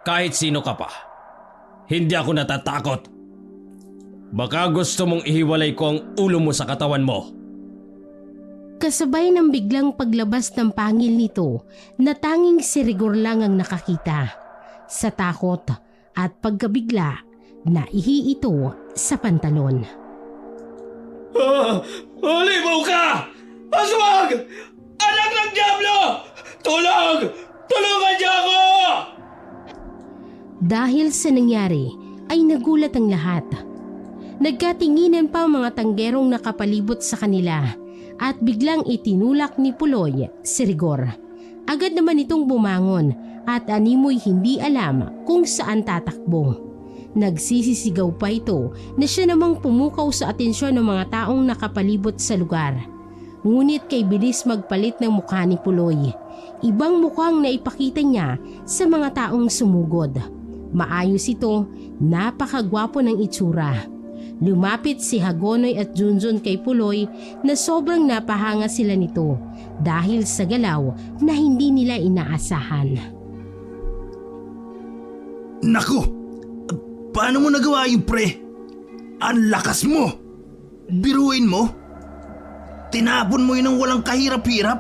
kahit sino ka pa, hindi ako natatakot. Baka gusto mong ihiwalay ko ang ulo mo sa katawan mo. Kasabay ng biglang paglabas ng pangil nito na tanging si Rigor lang ang nakakita. Sa takot at pagkabigla, naihi ito sa pantalon. Halimaw ka! Aswag! Anak ng Diablo! Tulog! Tulungan niyo ako! Dahil sa nangyari ay nagulat ang lahat. Nagkatinginan pa ang mga tanggerong nakapalibot sa kanila at biglang itinulak ni Puloy si Rigor. Agad naman itong bumangon at animoy hindi alam kung saan tatakbo. Nagsisisigaw pa ito na siya namang pumukaw sa atensyon ng mga taong nakapalibot sa lugar. Ngunit kay bilis magpalit ng mukha ni Puloy. Ibang mukhang naipakita niya sa mga taong sumugod. Maayos ito, napakagwapo ng itsura. Lumapit si Hagonoy at Junjun kay Puloy na sobrang napahanga sila nito dahil sa galaw na hindi nila inaasahan. Naku! Paano mo nagawa yung pre? Ang lakas mo! Biruin mo? Tinapon mo yun ng walang kahirap-hirap?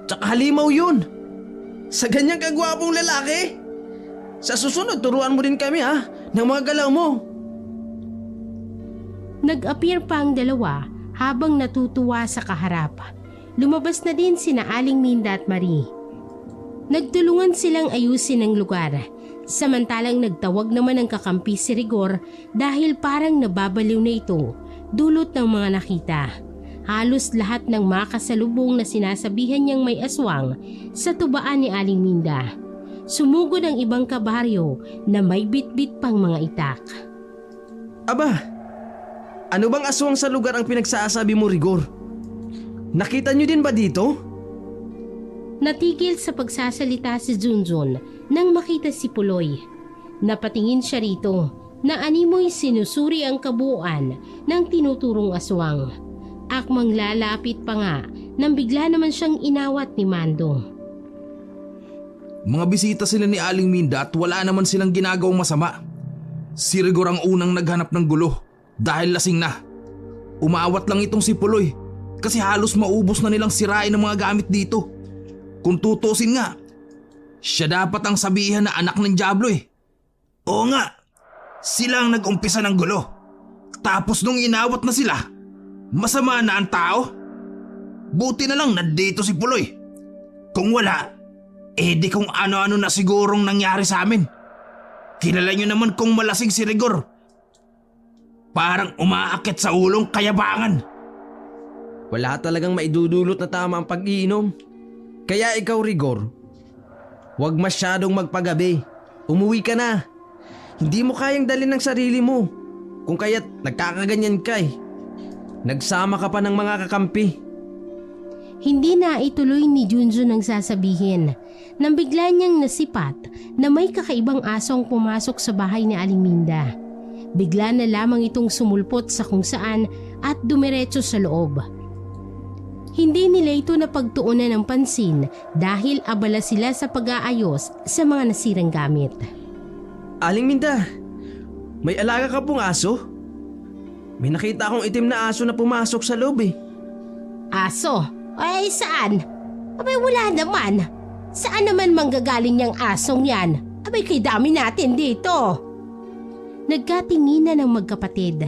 Tsaka halimaw yun. Sa ganyang kagwapong lalaki. Sa susunod, turuan mo din kami ng mga galaw mo. Nag-appear pa ang dalawa habang natutuwa sa kaharap. Lumabas na din sina Aling Minda at Marie. Nagtulungan silang ayusin ang lugar. Samantalang nagtawag naman ng kakampi si Rigor dahil parang nababaliw na ito dulot ng mga nakita. Halos lahat ng makasalubong na sinasabihan niyang may aswang sa tubaan ni Aling Minda. Sumugod ang ibang kabaryo na may bitbit pang mga itak. Aba, ano bang aswang sa lugar ang pinagsasabi mo, Rigor? Nakita niyo din ba dito? Natigil sa pagsasalita si Junjun nang makita si Puloy. Napatingin siya rito na animoy sinusuri ang kabuuan ng tinuturong aswang. Akmang lalapit pa nga nang bigla naman siyang inawat ni Mando. Mga bisita sila ni Aling Minda at wala naman silang ginagawang masama. Si Rigor ang unang naghanap ng gulo dahil lasing na. Umawat lang itong si Puloy kasi halos maubos na nilang sirain ang mga gamit dito. Kung tutusin nga, siya dapat ang sabihan na anak ng Diablo eh. Oo nga, sila ang nag-umpisa ng gulo. Tapos nung inawat na sila, masama na ang tao. Buti na lang nandito si Puloy. Kung wala, di kung ano-ano na sigurong nangyari sa amin. Kilala nyo naman kung malasing si Rigor. Parang umaakit sa ulong kayabangan. Wala talagang maidudulot na tama ang pag-iinom. Kaya ikaw, Rigor, huwag masyadong magpagabi. Umuwi ka na. Hindi mo kayang dalhin ng sarili mo. Kung kaya't nagkakaganyan ka eh. Nagsama ka pa ng mga kakampi. Hindi na ituloy ni Junjun ang sasabihin nang bigla niyang nasipat na may kakaibang asong pumasok sa bahay ni Aling Minda. Bigla na lamang itong sumulpot sa kung saan at dumiretso sa loob. Hindi nila ito napagtuunan ng pansin dahil abala sila sa pag-aayos sa mga nasirang gamit. Aling Minda, may alaga ka pong aso? May nakita akong itim na aso na pumasok sa loob eh. Aso? Ay saan? Abay wala naman. Saan naman manggagaling niyang asong yan? Abay kay dami natin dito. Nagkatinginan ng magkapatid.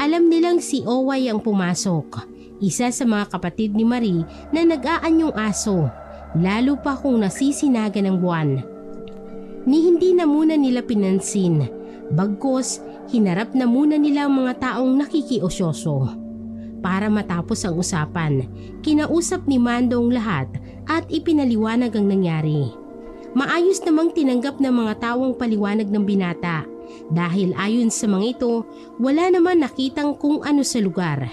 Alam nilang si Oway ang pumasok. Isa sa mga kapatid ni Marie na nag-aanyong aso, lalo pa kung nasisinaga ng buwan. Ni hindi na muna nila pinansin, bagkus hinarap na muna nila ang mga taong nakikiosyoso. Para matapos ang usapan, kinausap ni Mando ang lahat at ipinaliwanag ang nangyari. Maayos namang tinanggap ng mga tawang paliwanag ng binata dahil ayon sa mga ito, wala naman nakitang kung ano sa lugar.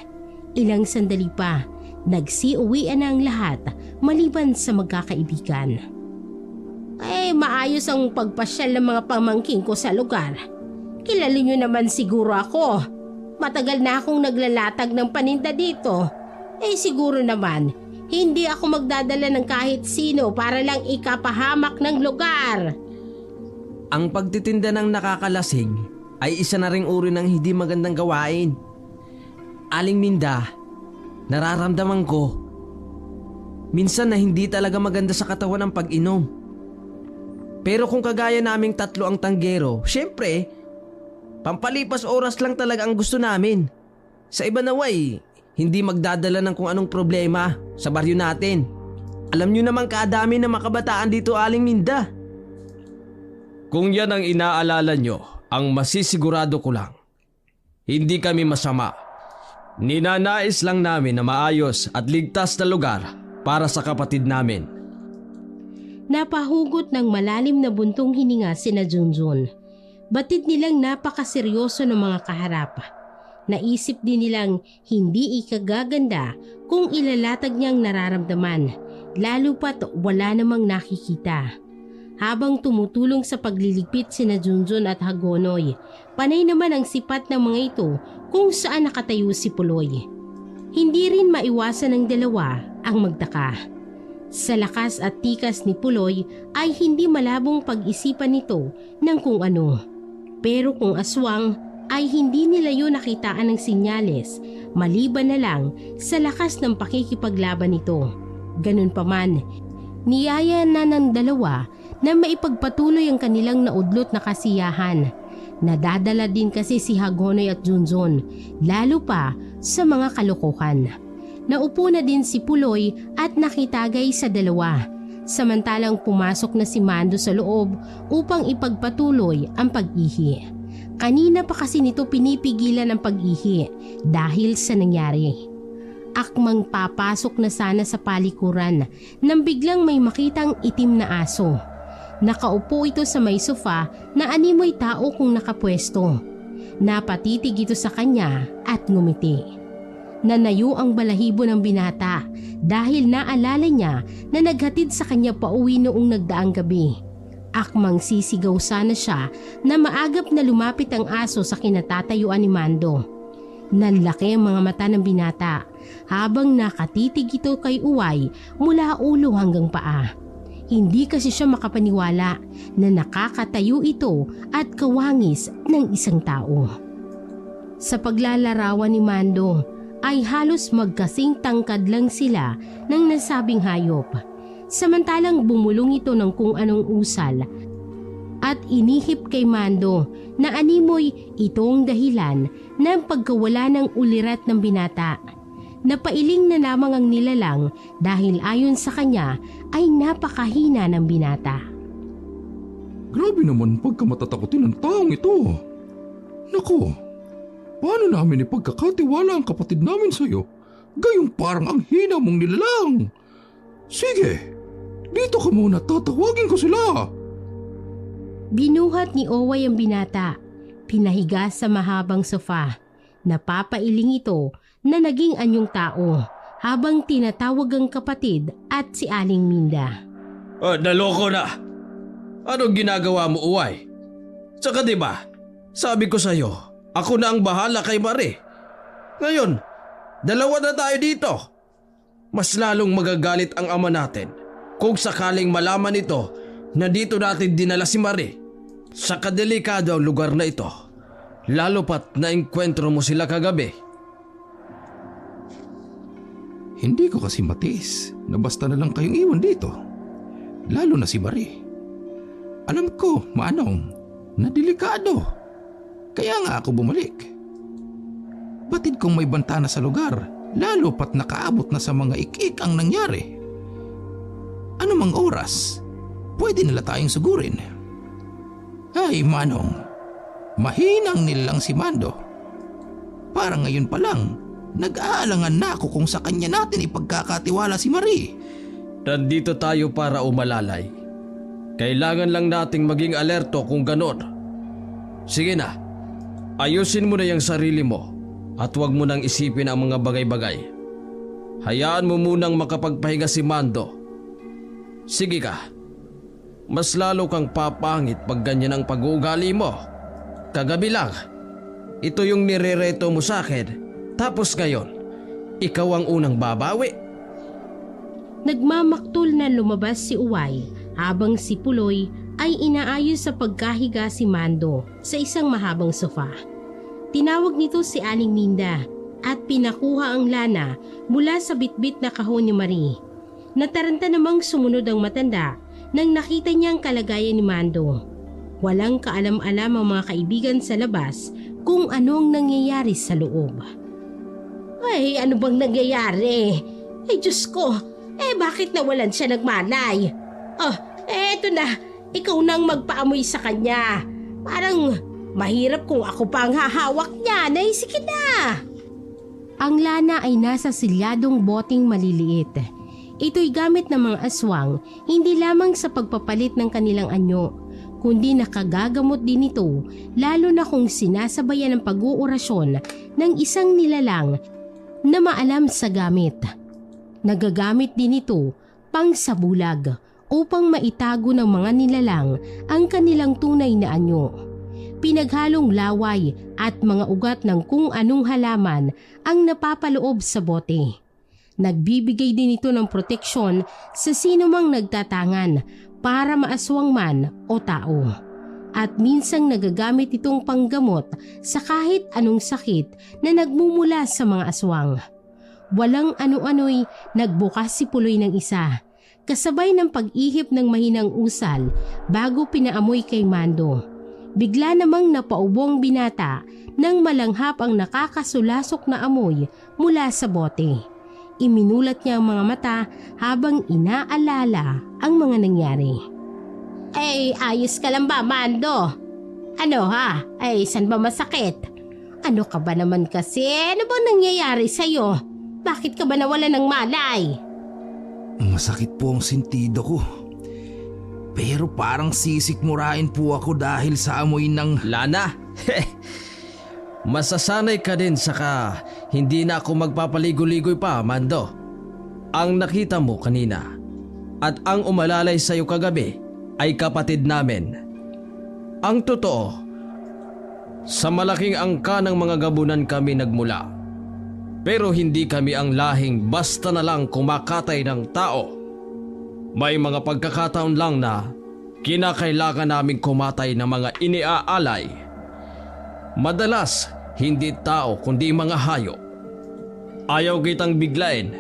Ilang sandali pa, nagsiuwian na ang lahat maliban sa magkakaibigan. Ay, maayos ang pagpasyal ng mga pamangking ko sa lugar. Kilala niyo naman siguro ako. Matagal na akong naglalatag ng paninda dito. Siguro naman, hindi ako magdadala ng kahit sino para lang ikapahamak ng lugar. Ang pagtitinda ng nakakalasing ay isa na ring uri ng hindi magandang gawain. Aling Minda, nararamdaman ko minsan na hindi talaga maganda sa katawan ang pag-inom. Pero kung kagaya naming tatlo ang tanggero, syempre, pampalipas oras lang talaga ang gusto namin. Sa iba naway, hindi magdadala ng kung anong problema sa baryo natin. Alam nyo naman kadami na makabataan dito, Aling Minda. Kung yan ang inaalala nyo, ang masisigurado ko lang, hindi kami masama. Ninanais lang namin na maayos at ligtas na lugar para sa kapatid namin. Napahugot ng malalim na buntong hininga sina Junjun. Batid nilang napakaseryoso ng mga kaharap. Naisip din nilang hindi ikagaganda kung ilalatag niyang nararamdaman, lalo pat wala namang nakikita. Habang tumutulong sa pagliligpit sina Junjun at Hagonoy, panay naman ang sipat ng mga ito kung saan nakatayo si Puloy. Hindi rin maiwasan ng dalawa ang magtaka. Sa lakas at tikas ni Puloy ay hindi malabong pag-isipan nito ng kung ano. Pero kung aswang ay hindi nila yun nakitaan ng sinyales maliban na lang sa lakas ng pakikipaglaban nito. Ganun pa man, niyaya na ng dalawa na maipagpatuloy ang kanilang naudlot na kasiyahan. Nadadala din kasi si Hagonoy at Junjun, lalo pa sa mga kalokohan. Naupo na din si Puloy at nakitagay sa dalawa, samantalang pumasok na si Mando sa loob upang ipagpatuloy ang pag-ihi. Kanina pa kasi nito pinipigilan ang pag-ihi dahil sa nangyari. Akmang papasok na sana sa palikuran nang biglang may makitang itim na aso. Nakaupo ito sa may sofa na animoy tao kung nakapwesto. Napatitig ito sa kanya at ngumiti. Nanayo ang balahibo ng binata dahil naalala niya na naghatid sa kanya pauwi noong nagdaang gabi. Akmang sisigaw sana siya na maagap na lumapit ang aso sa kinatatayuan ni Mando. Nanlaki ang mga mata ng binata habang nakatitig ito kay Uway mula ulo hanggang paa. Hindi kasi siya makapaniwala na nakakatayo ito at kawangis ng isang tao. Sa paglalarawan ni Mando ay halos magkasing tangkad lang sila ng nasabing hayop. Samantalang bumulong ito ng kung anong usal at inihip kay Mando na animoy itong dahilan ng pagkawala ng ulirat ng binata. Napailing na lamang ang nilalang dahil ayon sa kanya ay napakahina ng binata. Grabe naman pagkamatatakotin ng taong ito. Nako, paano namin ipagkakatiwala ang kapatid namin sa'yo? Gayong parang ang hina mong nilalang. Sige, dito ka muna, tatawagin ko sila. Binuhat ni Oway ang binata. Pinahiga sa mahabang sofa. Napapailing ito na naging anyong tao habang tinatawag ang kapatid at si Aling Minda. Naloko na. Anong ginagawa mo, Uway? Tsaka diba, sabi ko sa'yo, ako na ang bahala kay Marie. Ngayon, dalawa na tayo dito. Mas lalong magagalit ang ama natin kung sakaling malaman ito na dito natin dinala si Marie sa kadelikado ang lugar na ito. Lalo pat naengkwentro mo sila kagabi. Hindi ko kasi matiis na basta na lang kayong iwan dito. Lalo na si Marie. Alam ko, Manong, na delikado. Kaya nga ako bumalik. Batid kong may banta na sa lugar, lalo pat nakaabot na sa mga ik-ik ang nangyari. Anumang oras, pwede nila tayong sugurin. Ay, Manong, mahinang nilang si Mando. Parang ngayon pa lang, nag-aalangan na ako kung sa kanya natin ipagkakatiwala si Marie. Nandito tayo para umalalay. Kailangan lang nating maging alerto kung ganon. Sige na, ayusin mo na yung sarili mo at huwag mo nang isipin ang mga bagay-bagay. Hayaan mo munang makapagpahinga si Mando. Sige ka, mas lalo kang papangit pag ganyan ang pag-uugali mo. Kagabi lang, ito yung nirereto mo sa akin, tapos ngayon, ikaw ang unang babawi. Nagmamaktol na lumabas si Uway habang si Puloy ay inaayos sa pagkahiga si Mando sa isang mahabang sofa. Tinawag nito si Aling Minda at pinakuha ang lana mula sa bitbit na kahon ni Marie. Nataranta namang sumunod ang matanda nang nakita niya ang kalagayan ni Mando. Walang kaalam-alam ang mga kaibigan sa labas kung ano ang nangyayari sa loob. Ay, ano bang nangyayari? Ay, Diyos ko! Bakit nawalan siya ng malay? Eto na, ikaw nang magpaamoy sa kanya. Parang mahirap kung ako pa ang hahawak niya. Sige na! Ang lana ay nasa silyadong boting maliliit. Ito'y gamit ng mga aswang hindi lamang sa pagpapalit ng kanilang anyo, kundi nakagagamot din ito lalo na kung sinasabayan ng pag-uorasyon ng isang nilalang na maalam sa gamit. Nagagamit din ito pang sabulag upang maitago ng mga nilalang ang kanilang tunay na anyo. Pinaghalong laway at mga ugat ng kung anong halaman ang napapaloob sa bote. Nagbibigay din ito ng proteksyon sa sinumang nagtatangan para maaswang man o tao. At minsang nagagamit itong panggamot sa kahit anong sakit na nagmumula sa mga aswang. Walang ano-ano'y nagbukas si Puloy ng isa, kasabay ng pag-ihip ng mahinang usal bago pinaamoy kay Mando. Bigla namang napaubo ang binata nang malanghap ang nakakasulasok na amoy mula sa bote. Iminulat niya ang mga mata habang inaalala ang mga nangyari. Ayos ka lang ba, Mando? Ano ha? Saan ba masakit? Ano ka ba naman kasi? Ano bang nangyayari sa'yo? Bakit ka ba nawalan ng malay? Masakit po ang sentido ko. Pero parang sisikmurain po ako dahil sa amoy ng... Lana, masasanay ka din saka hindi na ako magpapaligoy-ligoy pa, Mando. Ang nakita mo kanina at ang umalalay sa'yo kagabi ay kapatid namin. Ang totoo, sa malaking angka ng mga gabunan kami nagmula. Pero hindi kami ang lahing basta na lang kumakatay ng tao. May mga pagkakataon lang na kinakailangan naming kumatay ng mga iniaalay. Madalas, hindi tao kundi mga hayop. Ayaw kitang biglain,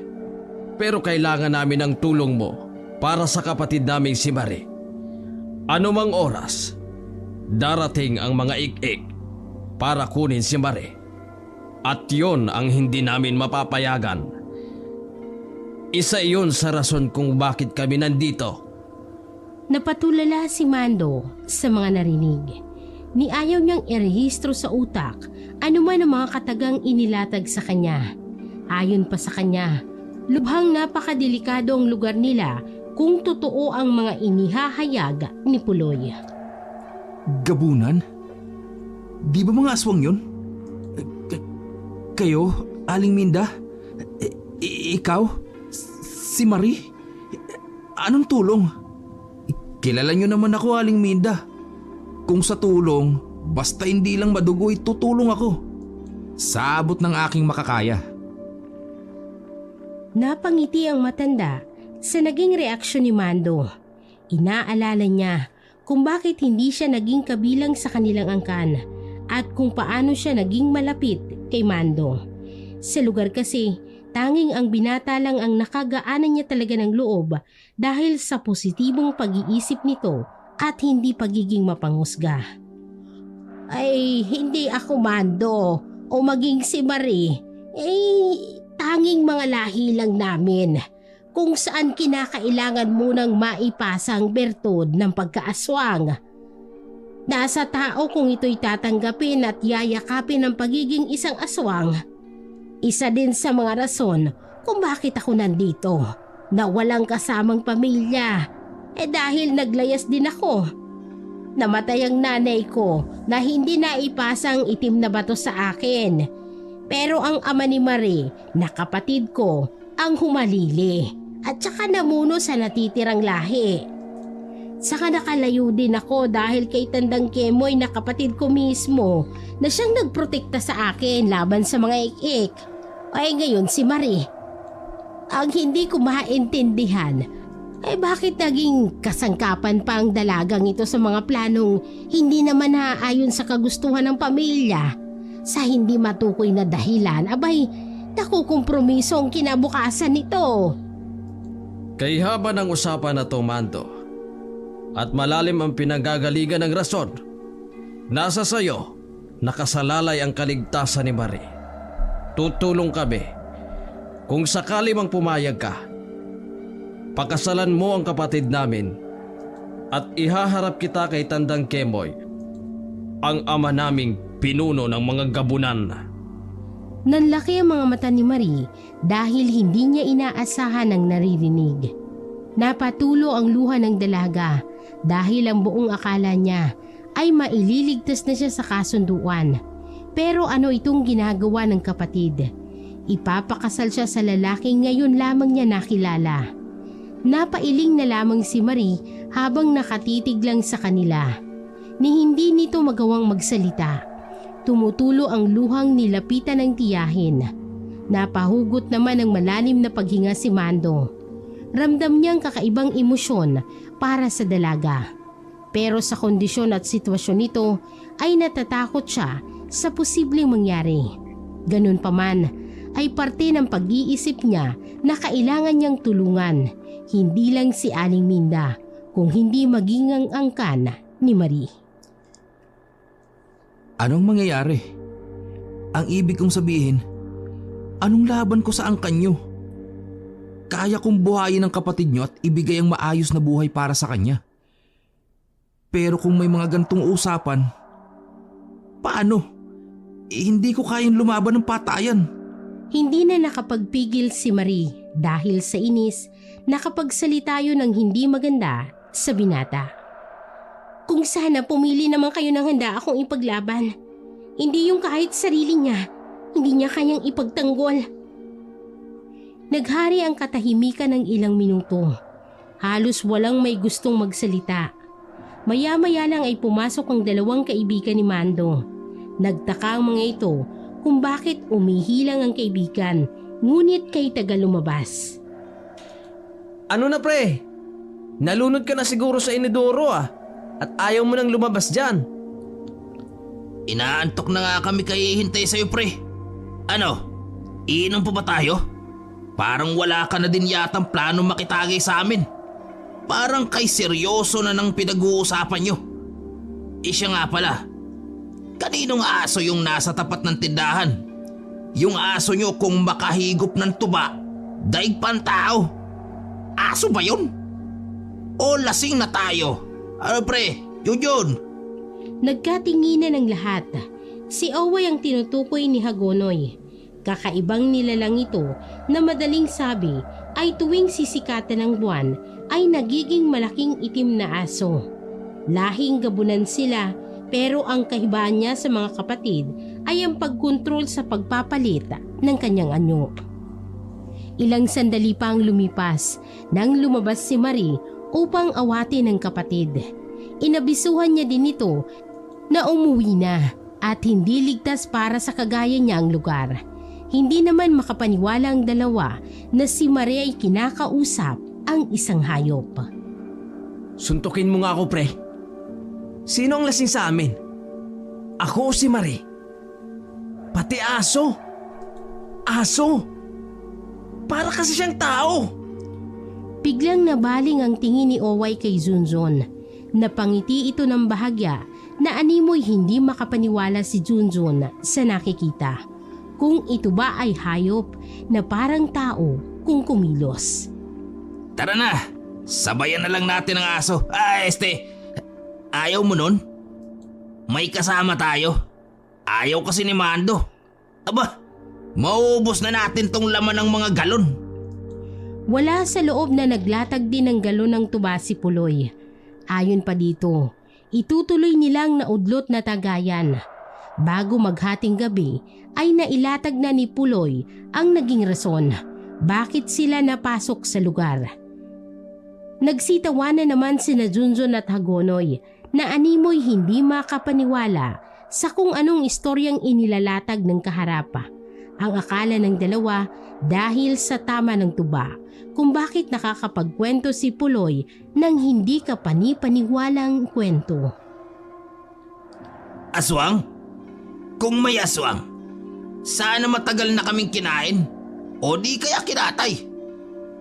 pero kailangan namin ang tulong mo para sa kapatid naming si Marie. Anumang oras, darating ang mga ik-ik para kunin si Marie. At yon ang hindi namin mapapayagan. Isa iyon sa rason kung bakit kami nandito. Napatulala si Mando sa mga narinig. Ni ayaw niyang irehistro sa utak anuman ang mga katagang inilatag sa kanya. Ayon pa sa kanya, lubhang napakadelikado ang lugar nila kung totoo ang mga inihahayag ni Puloy. Gabunan? Di ba mga aswang yun? Kayo, Aling Minda? Ikaw? Si Marie? Anong tulong? Kilala nyo naman ako, Aling Minda. Kung sa tulong, basta hindi lang madugo, tutulong ako. Sa abot ng aking makakaya. Napangiti ang matanda sa naging reaksyon ni Mando. Inaalala niya kung bakit hindi siya naging kabilang sa kanilang angkan at kung paano siya naging malapit kay Mando. Sa lugar kasi, tanging ang binata lang ang nakagaanan niya talaga ng loob dahil sa positibong pag-iisip nito at hindi pagiging mapanghusga. Ay, hindi ako Mando o maging si Marie. Tanging mga lahi lang namin kung saan kinakailangan munang maipasang bertud ng pagkaaswang. Nasa tao kung ito'y tatanggapin at yayakapin ng pagiging isang aswang. Isa din sa mga rason kung bakit ako nandito na walang kasamang pamilya. Dahil naglayas din ako. Namatay ang nanay ko na hindi naipasang itim na bato sa akin. Pero ang ama ni Marie na kapatid ko ang humalili at saka namuno sa natitirang lahi. Saka nakalayo din ako dahil kay Tandang Kemoy na kapatid ko mismo na siyang nagprotekta sa akin laban sa mga ik-ik. Ay ngayon si Marie. Ang hindi ko maintindihan bakit naging kasangkapan pa ang dalagang ito sa mga planong hindi naman naaayon sa kagustuhan ng pamilya. Sa hindi matukoy na dahilan, nakukompromiso ang kinabukasan nito. Kay haba ng usapan na to, Mando, at malalim ang pinanggagaligan ng rason, nasa sayo nakasalalay ang kaligtasan ni Marie. Tutulong kami. Kung sakali mang pumayag ka, pakasalan mo ang kapatid namin at ihaharap kita kay Tandang Kemoy, ang ama naming pinuno ng mga gabunan. Nanlaki ang mga mata ni Marie dahil hindi niya inaasahan ang naririnig. Napatulo ang luha ng dalaga dahil ang buong akala niya ay maililigtas na siya sa kasunduan. Pero ano itong ginagawa ng kapatid? Ipapakasal siya sa lalaking ngayon lamang niya nakilala. Napailing na lamang si Marie habang nakatitig lang sa kanila. Ni hindi nito magawang magsalita. Tumutulo ang luhang nilapitan ng tiyahin. Napahugot naman ng malalim na paghinga si Mando. Ramdam niyang kakaibang emosyon para sa dalaga. Pero sa kondisyon at sitwasyon nito ay natatakot siya sa posibleng mangyari. Ganun pa man ay parte ng pag-iisip niya na kailangan niyang tulungan. Hindi lang si Aling Minda, kung hindi maging ang angkan ni Marie. Anong mangyayari? Ang ibig kong sabihin, anong laban ko sa angkan nyo? Kaya kong buhayin ang kapatid nyo at ibigay ang maayos na buhay para sa kanya. Pero kung may mga gantong usapan, paano? Hindi ko kayang lumaban ng patayan. Hindi na nakapagpigil si Marie dahil sa inis, nakapagsalita yun ng hindi maganda sa binata. Kung sana pumili naman kayo ng handa akong ipaglaban. Hindi yung kahit sarili niya, hindi niya kayang ipagtanggol. Naghari ang katahimikan ng ilang minuto. Halos walang may gustong magsalita. Maya-maya lang ay pumasok ang dalawang kaibigan ni Mando. Nagtaka ang mga ito kung bakit umihilang ang kaibigan, ngunit kay taga lumabas. Ano na pre? Nalunod ka na siguro sa inidoro at ayaw mo nang lumabas dyan. Inaantok na nga kami kay hintay sa'yo pre. Ano? Iinom pa ba tayo? Parang wala ka na din yatang plano makitagay sa amin. Parang kay seryoso na ng pinag-uusapan nyo. Siya nga pala, kaninong aso yung nasa tapat ng tindahan? Yung aso nyo kung makahigop ng tuba, daig pang tao. Aso ba yun? O lasing na tayo? Ano pre, yun. Nagkatinginan ng lahat. Si Oway ang tinutukoy ni Hagonoy. Kakaibang nilalang ito na madaling sabi ay tuwing sisikatan ng buwan ay nagiging malaking itim na aso. Lahing gabunan sila pero ang kahibaan niya sa mga kapatid ay ang pagkontrol sa pagpapalit ng kanyang anyo. Ilang sandali pa ang lumipas nang lumabas si Marie upang awatin ng kapatid. Inabisuhan niya din ito na umuwi na at hindi ligtas para sa kagaya niya ang lugar. Hindi naman makapaniwala ang dalawa na si Marie ay kinakausap ang isang hayop. Suntukin mo nga ako, pre. Sino ang lasing sa amin? Ako o si Marie? Pati aso. Aso. Para kasi siyang tao. Biglang nabaling ang tingin ni Oway kay Junjun. Napangiti ito ng bahagya na animoy hindi makapaniwala si Junjun sa nakikita. Kung ito ba ay hayop na parang tao kung kumilos. Tara na, sabayan na lang natin ang aso. Ayaw mo nun? May kasama tayo. Ayaw kasi ni Mando. Aba, mauubos na natin tong laman ng mga galon. Wala sa loob na naglatag din ng galon ng tuba si Puloy. Ayon pa dito, itutuloy nilang naudlot na tagayan. Bago maghating gabi ay nailatag na ni Puloy ang naging rason bakit sila napasok sa lugar. Nagsitawanan naman sina Junjun at Hagonoy na animoy hindi makapaniwala sa kung anong istoryang inilalatag ng kaharap. Ang akala ng dalawa dahil sa tama ng tuba kung bakit nakakapagkwento si Puloy ng hindi kapani-paniwalang kwento. Aswang? Kung may aswang, sana matagal na kaming kinain o di kaya kinatay.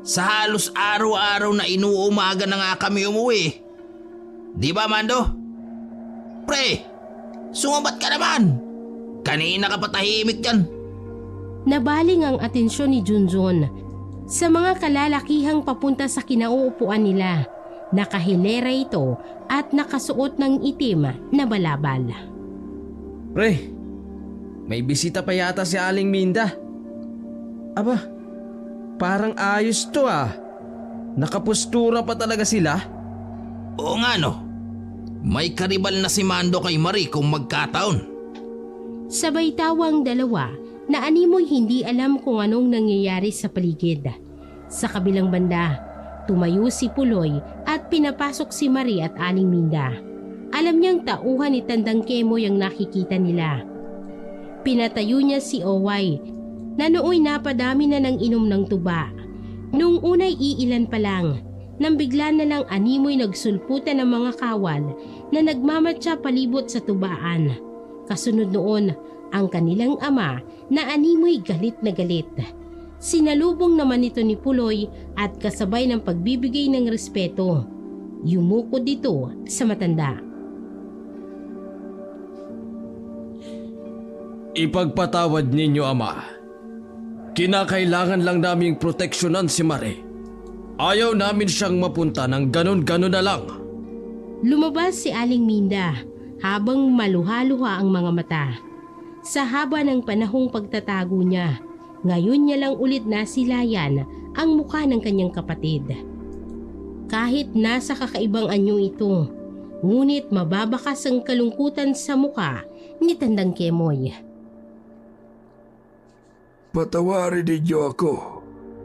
Sa halos araw-araw na inuumaga na nga kami umuwi. Di ba, Mando? Pre, sumabat ka naman. Kanina ka patahimik yan. Nabaling ang atensyon ni Junjun sa mga kalalakihang papunta sa kinauupuan nila. Nakahilera ito at nakasuot ng itim na balabal. Pre, may bisita pa yata si Aling Minda. Aba, parang ayos to ah. Nakapustura pa talaga sila. Oo nga no. May karibal na si Mando kay Marie kung magkataon. Sabay tawang dalawa na animoy hindi alam kung anong nangyayari sa paligid. Sa kabilang banda, tumayo si Puloy at pinapasok si Marie at Aling Minda. Alam niyang tauhan ni Tandang Kemoy ang nakikita nila. Pinatayo niya si Oway na nooy napadami na ng inom ng tuba. Nung unay iilan pa lang, nang bigla na lang animoy nagsulputan ng mga kawal na nagmamatsa palibot sa tubaan. Kasunod noon, ang kanilang ama na animoy galit na galit. Sinalubong naman ito ni Puloy at kasabay ng pagbibigay ng respeto. Yumukod dito sa matanda. Ipagpatawad ninyo, Ama. Kinakailangan lang naming proteksyonan si Marie. Ayaw namin siyang mapunta ng ganon-ganon na lang. Lumabas si Aling Minda habang maluha-luha ang mga mata. Sa haba ng panahong pagtatago niya, ngayon niya lang ulit nasilayan ang mukha ng kanyang kapatid. Kahit nasa kakaibang anyo ito, ngunit mababakas ang kalungkutan sa mukha ni Tandang Kemoy. Patawarin ninyo ako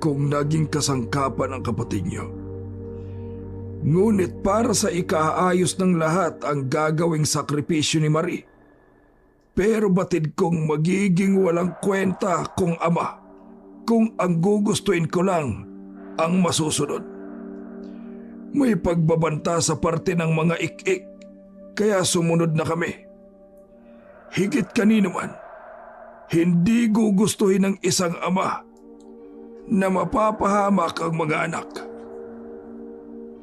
kung naging kasangkapan ng kapatid niyo. Ngunit para sa ikaayos ng lahat ang gagawing sakripisyo ni Marie. Pero batid kong magiging walang kwenta kung ama kung ang gugustuin ko lang ang masusunod. May pagbabanta sa parte ng mga ik-ik kaya sumunod na kami. Higit kanino man, hindi gugustuhin ng isang ama na mapapahamak ang mga anak.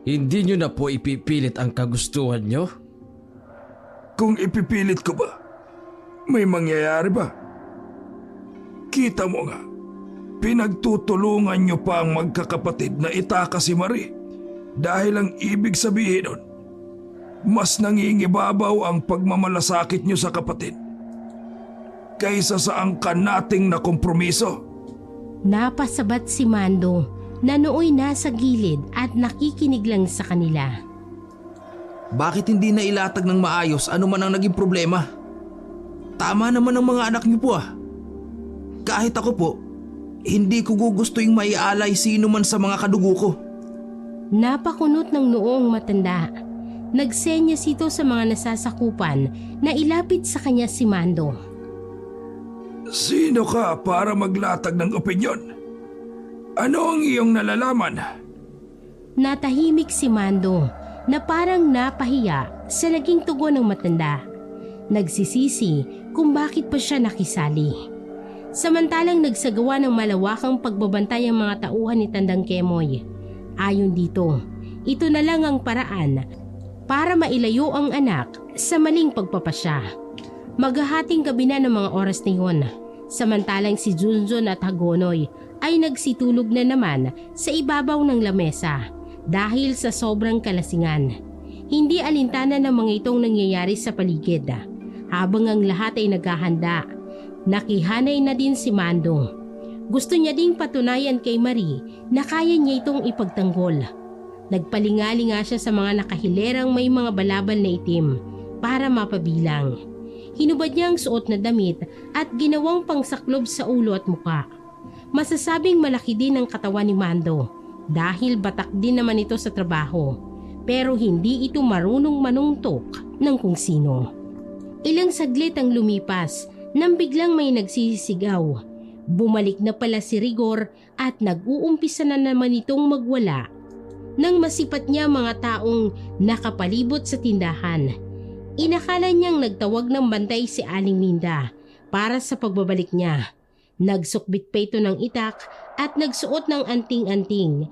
Hindi nyo na po ipipilit ang kagustuhan nyo? Kung ipipilit ko ba, may mangyayari ba? Kita mo nga, pinagtutulungan niyo pa ang magkakapatid na itaka si Marie dahil ang ibig sabihin nun, mas nangingibabaw ang pagmamalasakit niyo sa kapatid kaysa sa angkan nating na kompromiso. Napasabat si Mando na nooy nasa gilid at nakikinig lang sa kanila. Bakit hindi na ilatag ng maayos ano man ang naging problema? Tama naman ang mga anak niyo po ah. Kahit ako po, hindi ko gugustuhin maialay sino man sa mga kadugo ko. Napakunot ng noong matanda. Nagsenyas ito sa mga nasasakupan na ilapit sa kanya si Mando. Sino ka para maglatag ng opinyon? Ano ang iyong nalalaman? Natahimik si Mando na parang napahiya sa naging tugon ng matanda. Nagsisisi kung bakit pa siya nakisali. Samantalang nagsagawa ng malawakang pagbabantay ang mga tauhan ni Tandang Kemoy. Ayon dito, ito na lang ang paraan para mailayo ang anak sa maling pagpapasya. Maghahating gabi na ng mga oras na yun. Samantalang si Junjun at Hagonoy ay nagsitulog na naman sa ibabaw ng lamesa dahil sa sobrang kalasingan. Hindi alintana ng mga itong nangyayari sa paligid. Habang ang lahat ay naghahanda, nakihanay na din si Mando. Gusto niya ding patunayan kay Marie na kaya niya itong ipagtanggol. Nagpalingali nga siya sa mga nakahilerang may mga balabal na itim para mapabilang. Hinubad niya ang suot na damit at ginawang pangsaklob sa ulo at muka. Masasabing malaki din ang katawan ni Mando dahil batak din naman ito sa trabaho, pero hindi ito marunong manungtok ng kung sino. Ilang saglit ang lumipas nang biglang may nagsisigaw. Bumalik na pala si Rigor at nag-uumpisa na naman itong magwala nang masipat niya mga taong nakapalibot sa tindahan. Inakala niyang nagtawag ng bantay si Aling Minda para sa pagbabalik niya. Nagsukbit pa ito ng itak at nagsuot ng anting-anting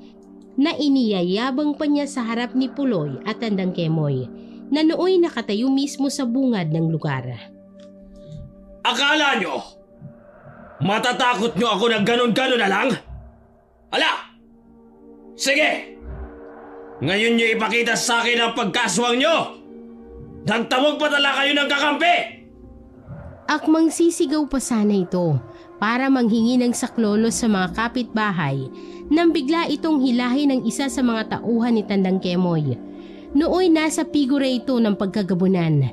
na iniyayabang pa niya sa harap ni Puloy at Tandang Kemoy na nooy nakatayo mismo sa bungad ng lugar. Akala nyo, matatakot nyo ako ng ganon-ganon na lang? Ala! Sige! Ngayon nyo ipakita sa akin ang pagkaswang nyo! Nagtawag pa tala kayo ng kakampi! Akmang sisigaw pa sana ito para manghingi ng saklolo sa mga kapitbahay nang bigla itong hilahin ng isa sa mga tauhan ni Tandang Kemoy. Nooy nasa figura ito ng pagkagabunan.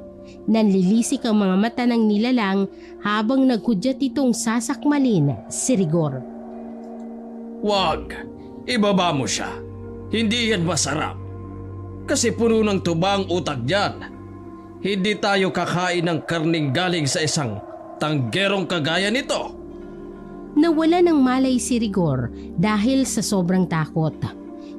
Nanlilisik ang mga mata ng nilalang habang naghudyat itong sasakmalin si Rigor. Wag! Ibaba mo siya. Hindi yan masarap. Kasi puno ng tuba ang utak dyan. Hindi tayo kakain ng karning galing sa isang tanggerong kagaya nito. Nawala ng malay si Rigor dahil sa sobrang takot.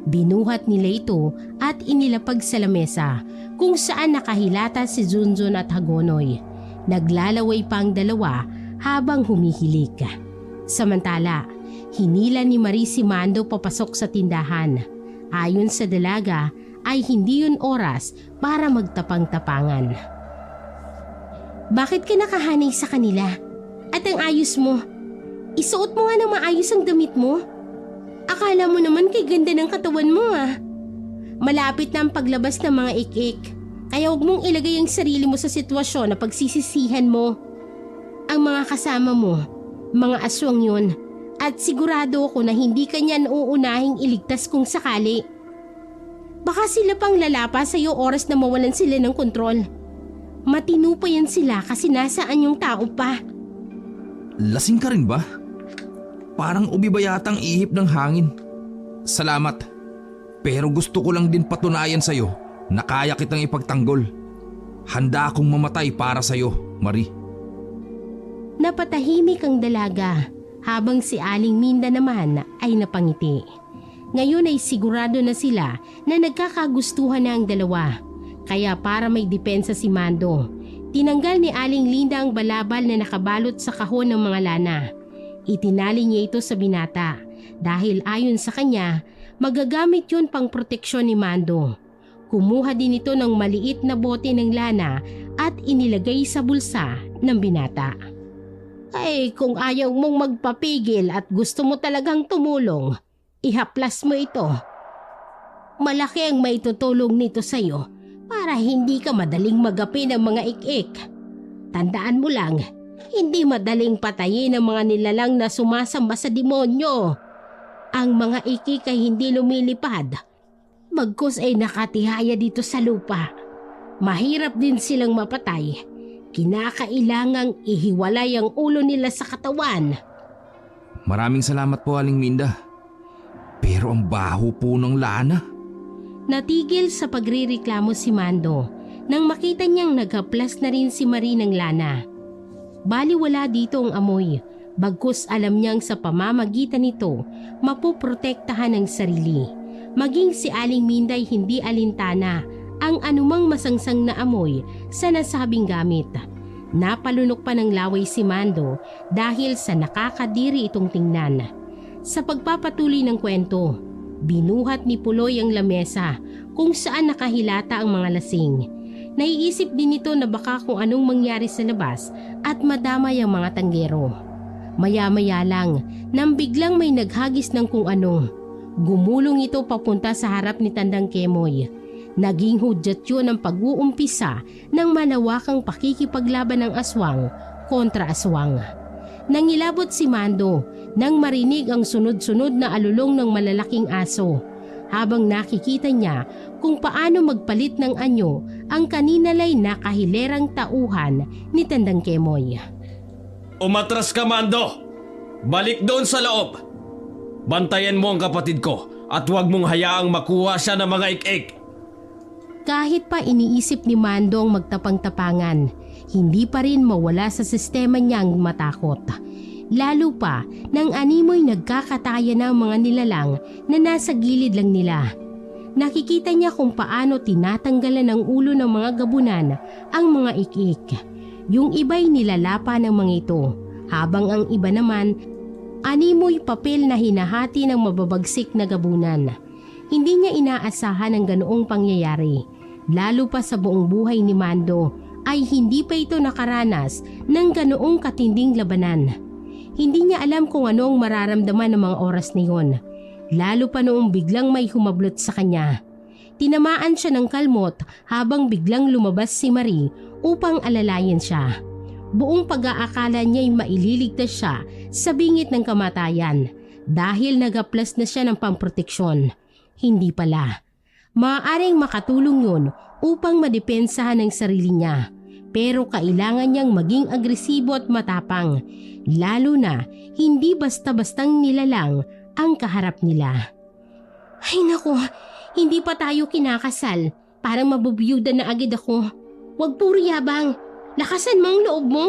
Binuhat nila ito at inilapag sa lamesa kung saan nakahilata si Junjun at Hagonoy. Naglalaway pa ang dalawa habang humihilik. Samantala, hinila ni Marie si Mando papasok sa tindahan. Ayon sa dalaga ay hindi yun oras para magtapang-tapangan. Bakit ka nakahanay sa kanila? At ang ayos mo? Isuot mo nga ng maayos ang damit mo. Akala mo naman kay ganda ng katawan mo ah. Malapit na ang paglabas ng mga ik-ik. Kaya huwag mong ilagay ang sarili mo sa sitwasyon na pagsisisihan mo. Ang mga kasama mo, mga aswang yun. At sigurado ako na hindi ka niyan uunahing iligtas kung sakali. Baka sila pang lalapa sa'yo oras na mawalan sila ng kontrol. Matino pa yan sila kasi nasaan yung tao pa. Lasing ka rin ba? Parang ubi ba yatang ihip ng hangin? Salamat. Pero gusto ko lang din patunayan sa'yo na kaya kitang ipagtanggol. Handa akong mamatay para sa'yo, Marie. Napatahimik ang dalaga habang si Aling Minda naman ay napangiti. Ngayon ay sigurado na sila na nagkakagustuhan na ang dalawa. Kaya para may depensa si Mando, tinanggal ni Aling Linda ang balabal na nakabalot sa kahon ng mga lana. Itinali niya ito sa binata dahil ayon sa kanya, magagamit yun pang proteksyon ni Mando. Kumuha din ito ng maliit na bote ng lana at inilagay sa bulsa ng binata. Ay, kung ayaw mong magpapigil at gusto mo talagang tumulong, ihaplas mo ito. Malaki ang maitutulong nito sa'yo para hindi ka madaling magapi ng mga ik-ik. Tandaan mo lang, hindi madaling patayin ang mga nilalang na sumasamba sa demonyo. Ang mga ik-ik ay hindi lumilipad, bagkus ay nakatihaya dito sa lupa. Mahirap din silang mapatay. Kinakailangang ihiwalay ang ulo nila sa katawan. Maraming salamat po, Aling Minda. Pero ang baho po ng lana. Natigil sa pagrireklamo si Mando nang makita niyang naghaplas na rin si Marie ng lana. Baliwala dito ang amoy, bagkus alam niyang sa pamamagitan nito mapoprotektahan ang sarili. Maging si Aling Minda ay hindi alintana ang anumang masangsang na amoy sa nasabing gamit. Napalunok pa ng laway si Mando dahil sa nakakadiri itong tingnan. Sa pagpapatuloy ng kwento, binuhat ni Puloy ang lamesa kung saan nakahilata ang mga lasing. Naiisip din ito na baka kung anong mangyari sa labas at madamay ang mga tanggero. Maya-maya lang nang biglang may naghagis ng kung ano. Gumulong ito papunta sa harap ni Tandang Kemoy. Naging hudyat yun ang pag-uumpisa ng malawakang pakikipaglaban ng aswang kontra aswang. Nangilabot si Mando nang marinig ang sunod-sunod na alulong ng malalaking aso habang nakikita niya kung paano magpalit ng anyo ang kaninalay nakahilerang tauhan ni Tandang Kemoy. Umatras ka, Mando! Balik doon sa loob! Bantayan mo ang kapatid ko at huwag mong hayaang makuha siya ng mga ik-ik. Kahit pa iniisip ni Mando ang magtapang-tapangan, hindi pa rin mawala sa sistema niyang matakot. Lalo pa nang animoy nagkakataya ng mga nilalang na nasa gilid lang nila. Nakikita niya kung paano tinatanggalan ng ulo ng mga gabunan ang mga ik-ik. Yung iba'y nilalapa ng mga ito, habang ang iba naman animoy papel na hinahati ng mababagsik na gabunan. Hindi niya inaasahan ang ganoong pangyayari. Lalo pa sa buong buhay ni Mando ay hindi pa ito nakaranas ng ganoong katinding labanan. Hindi niya alam kung ano ang mararamdaman ng mga oras na yun. Lalo pa noong biglang may humablot sa kanya. Tinamaan siya ng kalmot habang biglang lumabas si Marie upang alalayan siya. Buong pag-aakala niya'y maililigtas siya sa bingit ng kamatayan dahil nagaplas na siya ng pamproteksyon. Hindi pala. Maaaring makatulong yun upang madepensahan ang sarili niya. Pero kailangan niyang maging agresibo at matapang. Lalo na hindi basta-bastang nilalang ang kaharap nila. Ay naku, hindi pa tayo kinakasal. Parang mabubiyuda na agad ako. Huwag puro yabang. Lakasan mo ang loob mo.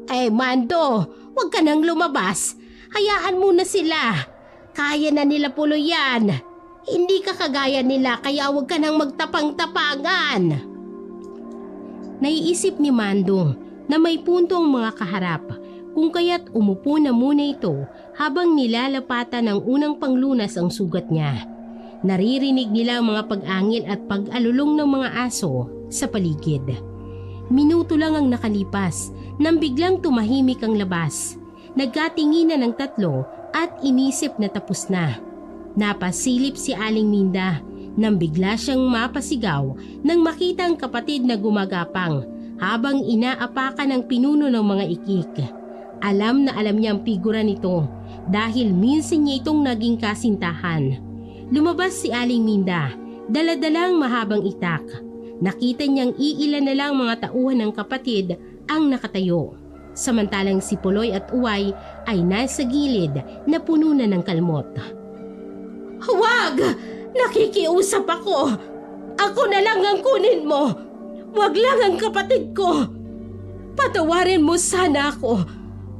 Ay Mando, huwag ka nang lumabas. Hayaan mo na sila. Kaya na nila Puloy yan. Hindi ka kagaya nila kaya huwag ka nang magtapang-tapangan. Naiisip ni Mando na may punto ang mga kaharap kung kaya't umupo na muna ito habang nilalapatan ng unang panglunas ang sugat niya. Naririnig nila ang mga pag-angil at pag-alulong ng mga aso sa paligid. Minuto lang ang nakalipas nang biglang tumahimik ang labas. Nagkatinginan ng tatlo at inisip na tapos na. Napasilip si Aling Minda nang bigla siyang mapasigaw nang makita ang kapatid na gumagapang habang inaapakan ang pinuno ng mga ikik. Alam na alam niya ang figura nito dahil minsan niya itong naging kasintahan. Lumabas si Aling Minda, daladalang mahabang itak. Nakita niyang iilan na lang mga tauhan ng kapatid ang nakatayo. Samantalang si Puloy at Uway ay nasa gilid na puno na ng kalmot. Huwag! Nakikiusap ako! Ako na lang ang kunin mo! Huwag lang ang kapatid ko! Patawarin mo sana ako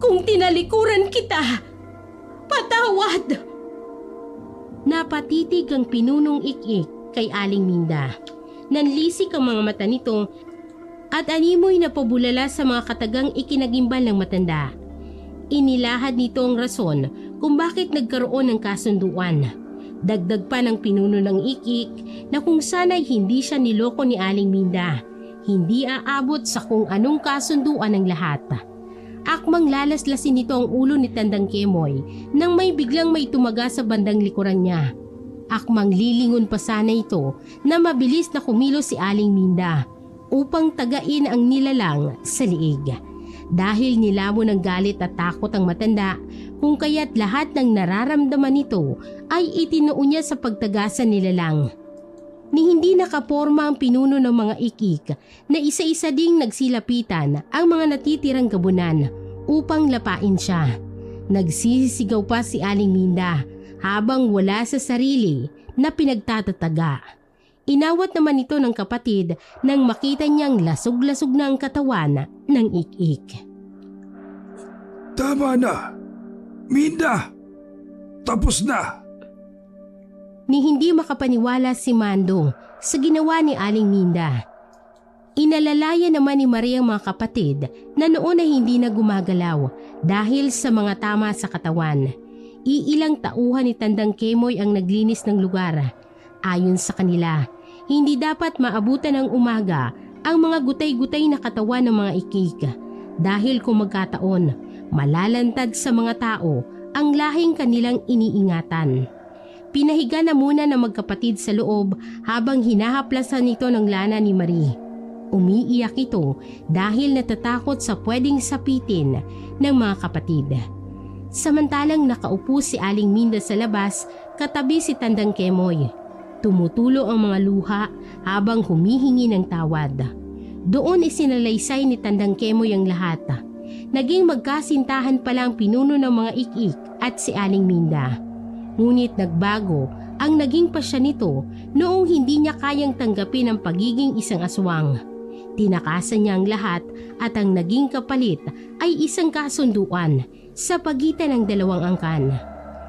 kung tinalikuran kita! Patawad! Napatitig ang pinunong ik-ik kay Aling Minda. Nanlisik ang mga mata nito at animoy na pabulala sa mga katagang ikinagimbal ng matanda. Inilahad nito ang rason kung bakit nagkaroon ng kasunduan. Dagdag pa ng pinuno ng ik-ik na kung sana'y hindi siya niloko ni Aling Minda, hindi aabot sa kung anong kasunduan ng lahat. Akmang lalaslasin nito ang ulo ni Tandang Kemoy nang may biglang may tumaga sa bandang likuran niya. Akmang lilingon pa sana ito na mabilis na kumilos si Aling Minda upang tagain ang nilalang sa liig. Dahil nilamon ng galit at takot ang matanda, kung kaya't lahat ng nararamdaman nito ay itinuon niya sa pagtagasan nilalang. Ni hindi nakaporma ang pinuno ng mga ikik na isa-isa ding nagsilapitan ang mga natitirang gabunan upang lapain siya. Nagsisigaw pa si Aling Minda habang wala sa sarili na pinagtatataga. Inawat naman ito ng kapatid nang makita niyang lasog-lasog na ang katawan ng ikik. Tama na! Minda! Tapos na! Ni hindi makapaniwala si Mando sa ginawa ni Aling Minda. Inalalaya naman ni Maria ang mga kapatid na noon ay hindi na gumagalaw dahil sa mga tama sa katawan. Iilang tauhan ni Tandang Kemoy ang naglinis ng lugar. Ayon sa kanila, hindi dapat maabutan ng umaga ang mga gutay-gutay na katawan ng mga ikik dahil kung magkataon, malalantad sa mga tao ang lahing kanilang iniingatan. Pinahiga na muna ng magkapatid sa loob habang hinahaplasan nito ng lana ni Marie. Umiiyak ito dahil natatakot sa pwedeng sapitin ng mga kapatid. Samantalang nakaupo si Aling Minda sa labas katabi si Tandang Kemoy. Tumutulo ang mga luha habang humihingi ng tawad. Doon isinalaysay ni Tandang Kemoy ang lahat. Naging magkasintahan pala ang pinuno ng mga ikik at si Aling Minda. Ngunit nagbago ang naging pasya nito noong hindi niya kayang tanggapin ang pagiging isang aswang. Tinakasan niya ang lahat at ang naging kapalit ay isang kasunduan sa pagitan ng dalawang angkan.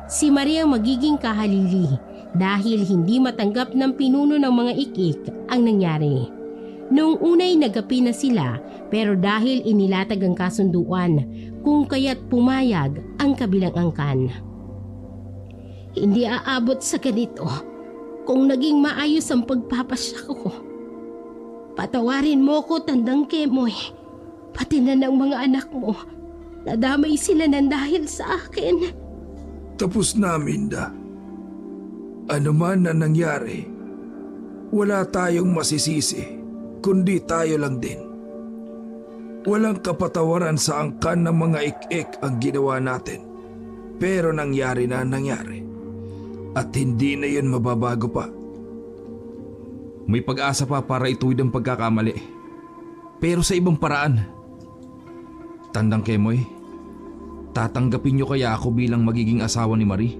Si Maria ang magiging kahalili dahil hindi matanggap ng pinuno ng mga ikik ang nangyari. Noong unay nagapi na sila pero dahil inilatag ang kasunduan kung kaya't pumayag ang kabilang angkan. Hindi aabot sa ganito kung naging maayos ang pagpapasya ko. Patawarin mo ko, Tandang Kemoy. Pati na ng mga anak mo. Nadamay sila ng dahil sa akin. Tapos na, Minda. Ano man na nangyari, wala tayong masisisi, kundi tayo lang din. Walang kapatawaran sa angkan ng mga ik-ik ang ginawa natin. Pero nangyari na nangyari. At hindi na yun mababago pa. May pag-asa pa para ituwid ang pagkakamali. Pero sa ibang paraan. Tandang Kemoy, tatanggapin niyo kaya ako bilang magiging asawa ni Marie?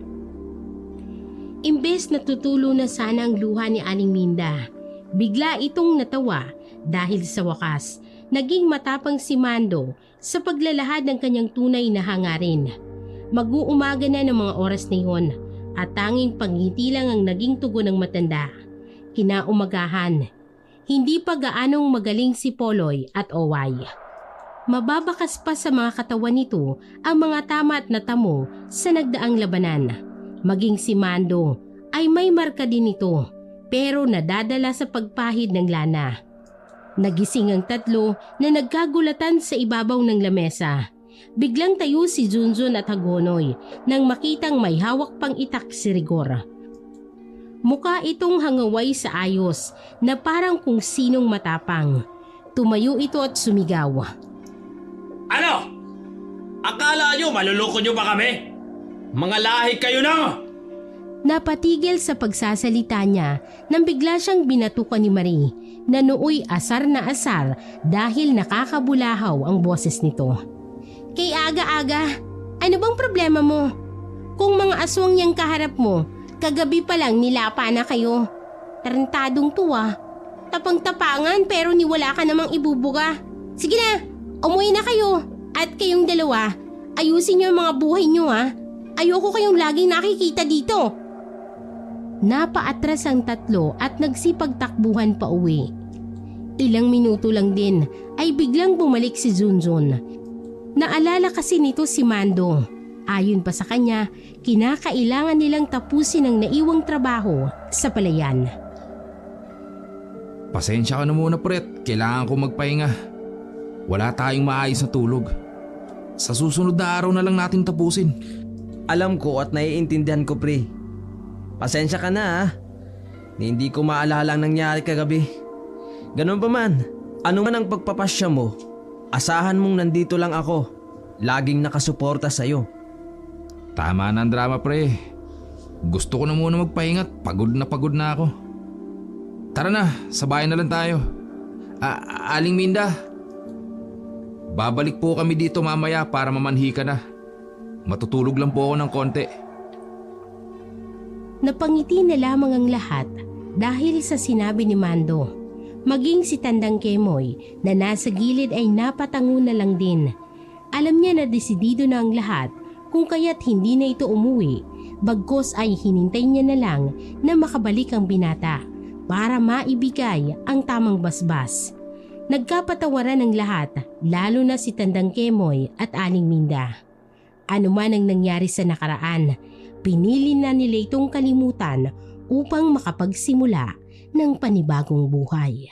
Imbes na tutulo na sana ang luha ni Aling Minda, bigla itong natawa dahil sa wakas naging matapang si Mando sa paglalahad ng kanyang tunay na hangarin. Mag-uumaga na ng mga oras na iyon at tanging pangiti lang ang naging tugon ng matanda. Kinaumagahan, hindi pa gaanong magaling si Poloy at Oway. Mababakas pa sa mga katawan nito ang mga tama at natamo sa nagdaang labanan. Maging si Mando ay may marka din ito pero nadadala sa pagpahid ng lana. Nagising ang tatlo na nagkagulatan sa ibabaw ng lamesa. Biglang tayo si Junjun at Hagonoy nang makitang may hawak pang itak si Rigor. Mukha itong hangaway sa ayos na parang kung sinong matapang. Tumayo ito at sumigaw. Ano? Akala nyo maluloko nyo ba kami? Mga lahi kayo na! Napatigil sa pagsasalita niya nang bigla siyang binatukan ni Marie na nooy asar na asar dahil nakakabulahaw ang boses nito. Kay aga-aga, ano bang problema mo? Kung mga aswang niyang kaharap mo, kagabi pa lang nilapa na kayo. Tarantadong tuwa. Tapang-tapangan pero niwala ka namang ibubuga. Sige na, umuwi na kayo. At kayong dalawa, ayusin niyo ang mga buhay niyo ha. Ayoko kayong laging nakikita dito. Napaatras ang tatlo at nagsipagtakbuhan pa uwi. Ilang minuto lang din ay biglang bumalik si Junjun. Naalala kasi nito si Mando. Ayon pa sa kanya, kinakailangan nilang tapusin ang naiwang trabaho sa palayan. Pasensya ka na muna, Pret. Kailangan ko magpahinga. Wala tayong maayos na tulog. Sa susunod na araw na lang natin tapusin. Alam ko at naiintindihan ko, pre. Pasensya ka na ha. Hindi ko maalala ang nangyari kagabi. Ganun pa man, ano man ang pagpapasya mo, asahan mong nandito lang ako. Laging nakasuporta sa'yo. Tama na ang drama, pre. Gusto ko na muna magpahingat. Pagod na ako. Tara na, sa bahay na lang tayo. Aling Minda, babalik po kami dito mamaya para mamanhi ka na. Matutulog lang po ako ng konti. Napangiti na lamang ang lahat dahil sa sinabi ni Mando. Maging si Tandang Kemoy na nasa gilid ay napatango na lang din. Alam niya na desidido na ang lahat kung kaya't hindi na ito umuwi. Bagkos ay hinintay niya na lang na makabalik ang binata para maibigay ang tamang basbas. Nagkapatawaran ang lahat, lalo na si Tandang Kemoy at Aling Minda. Ano man ang nangyari sa nakaraan, pinili na nila itong kalimutan upang makapagsimula ng panibagong buhay.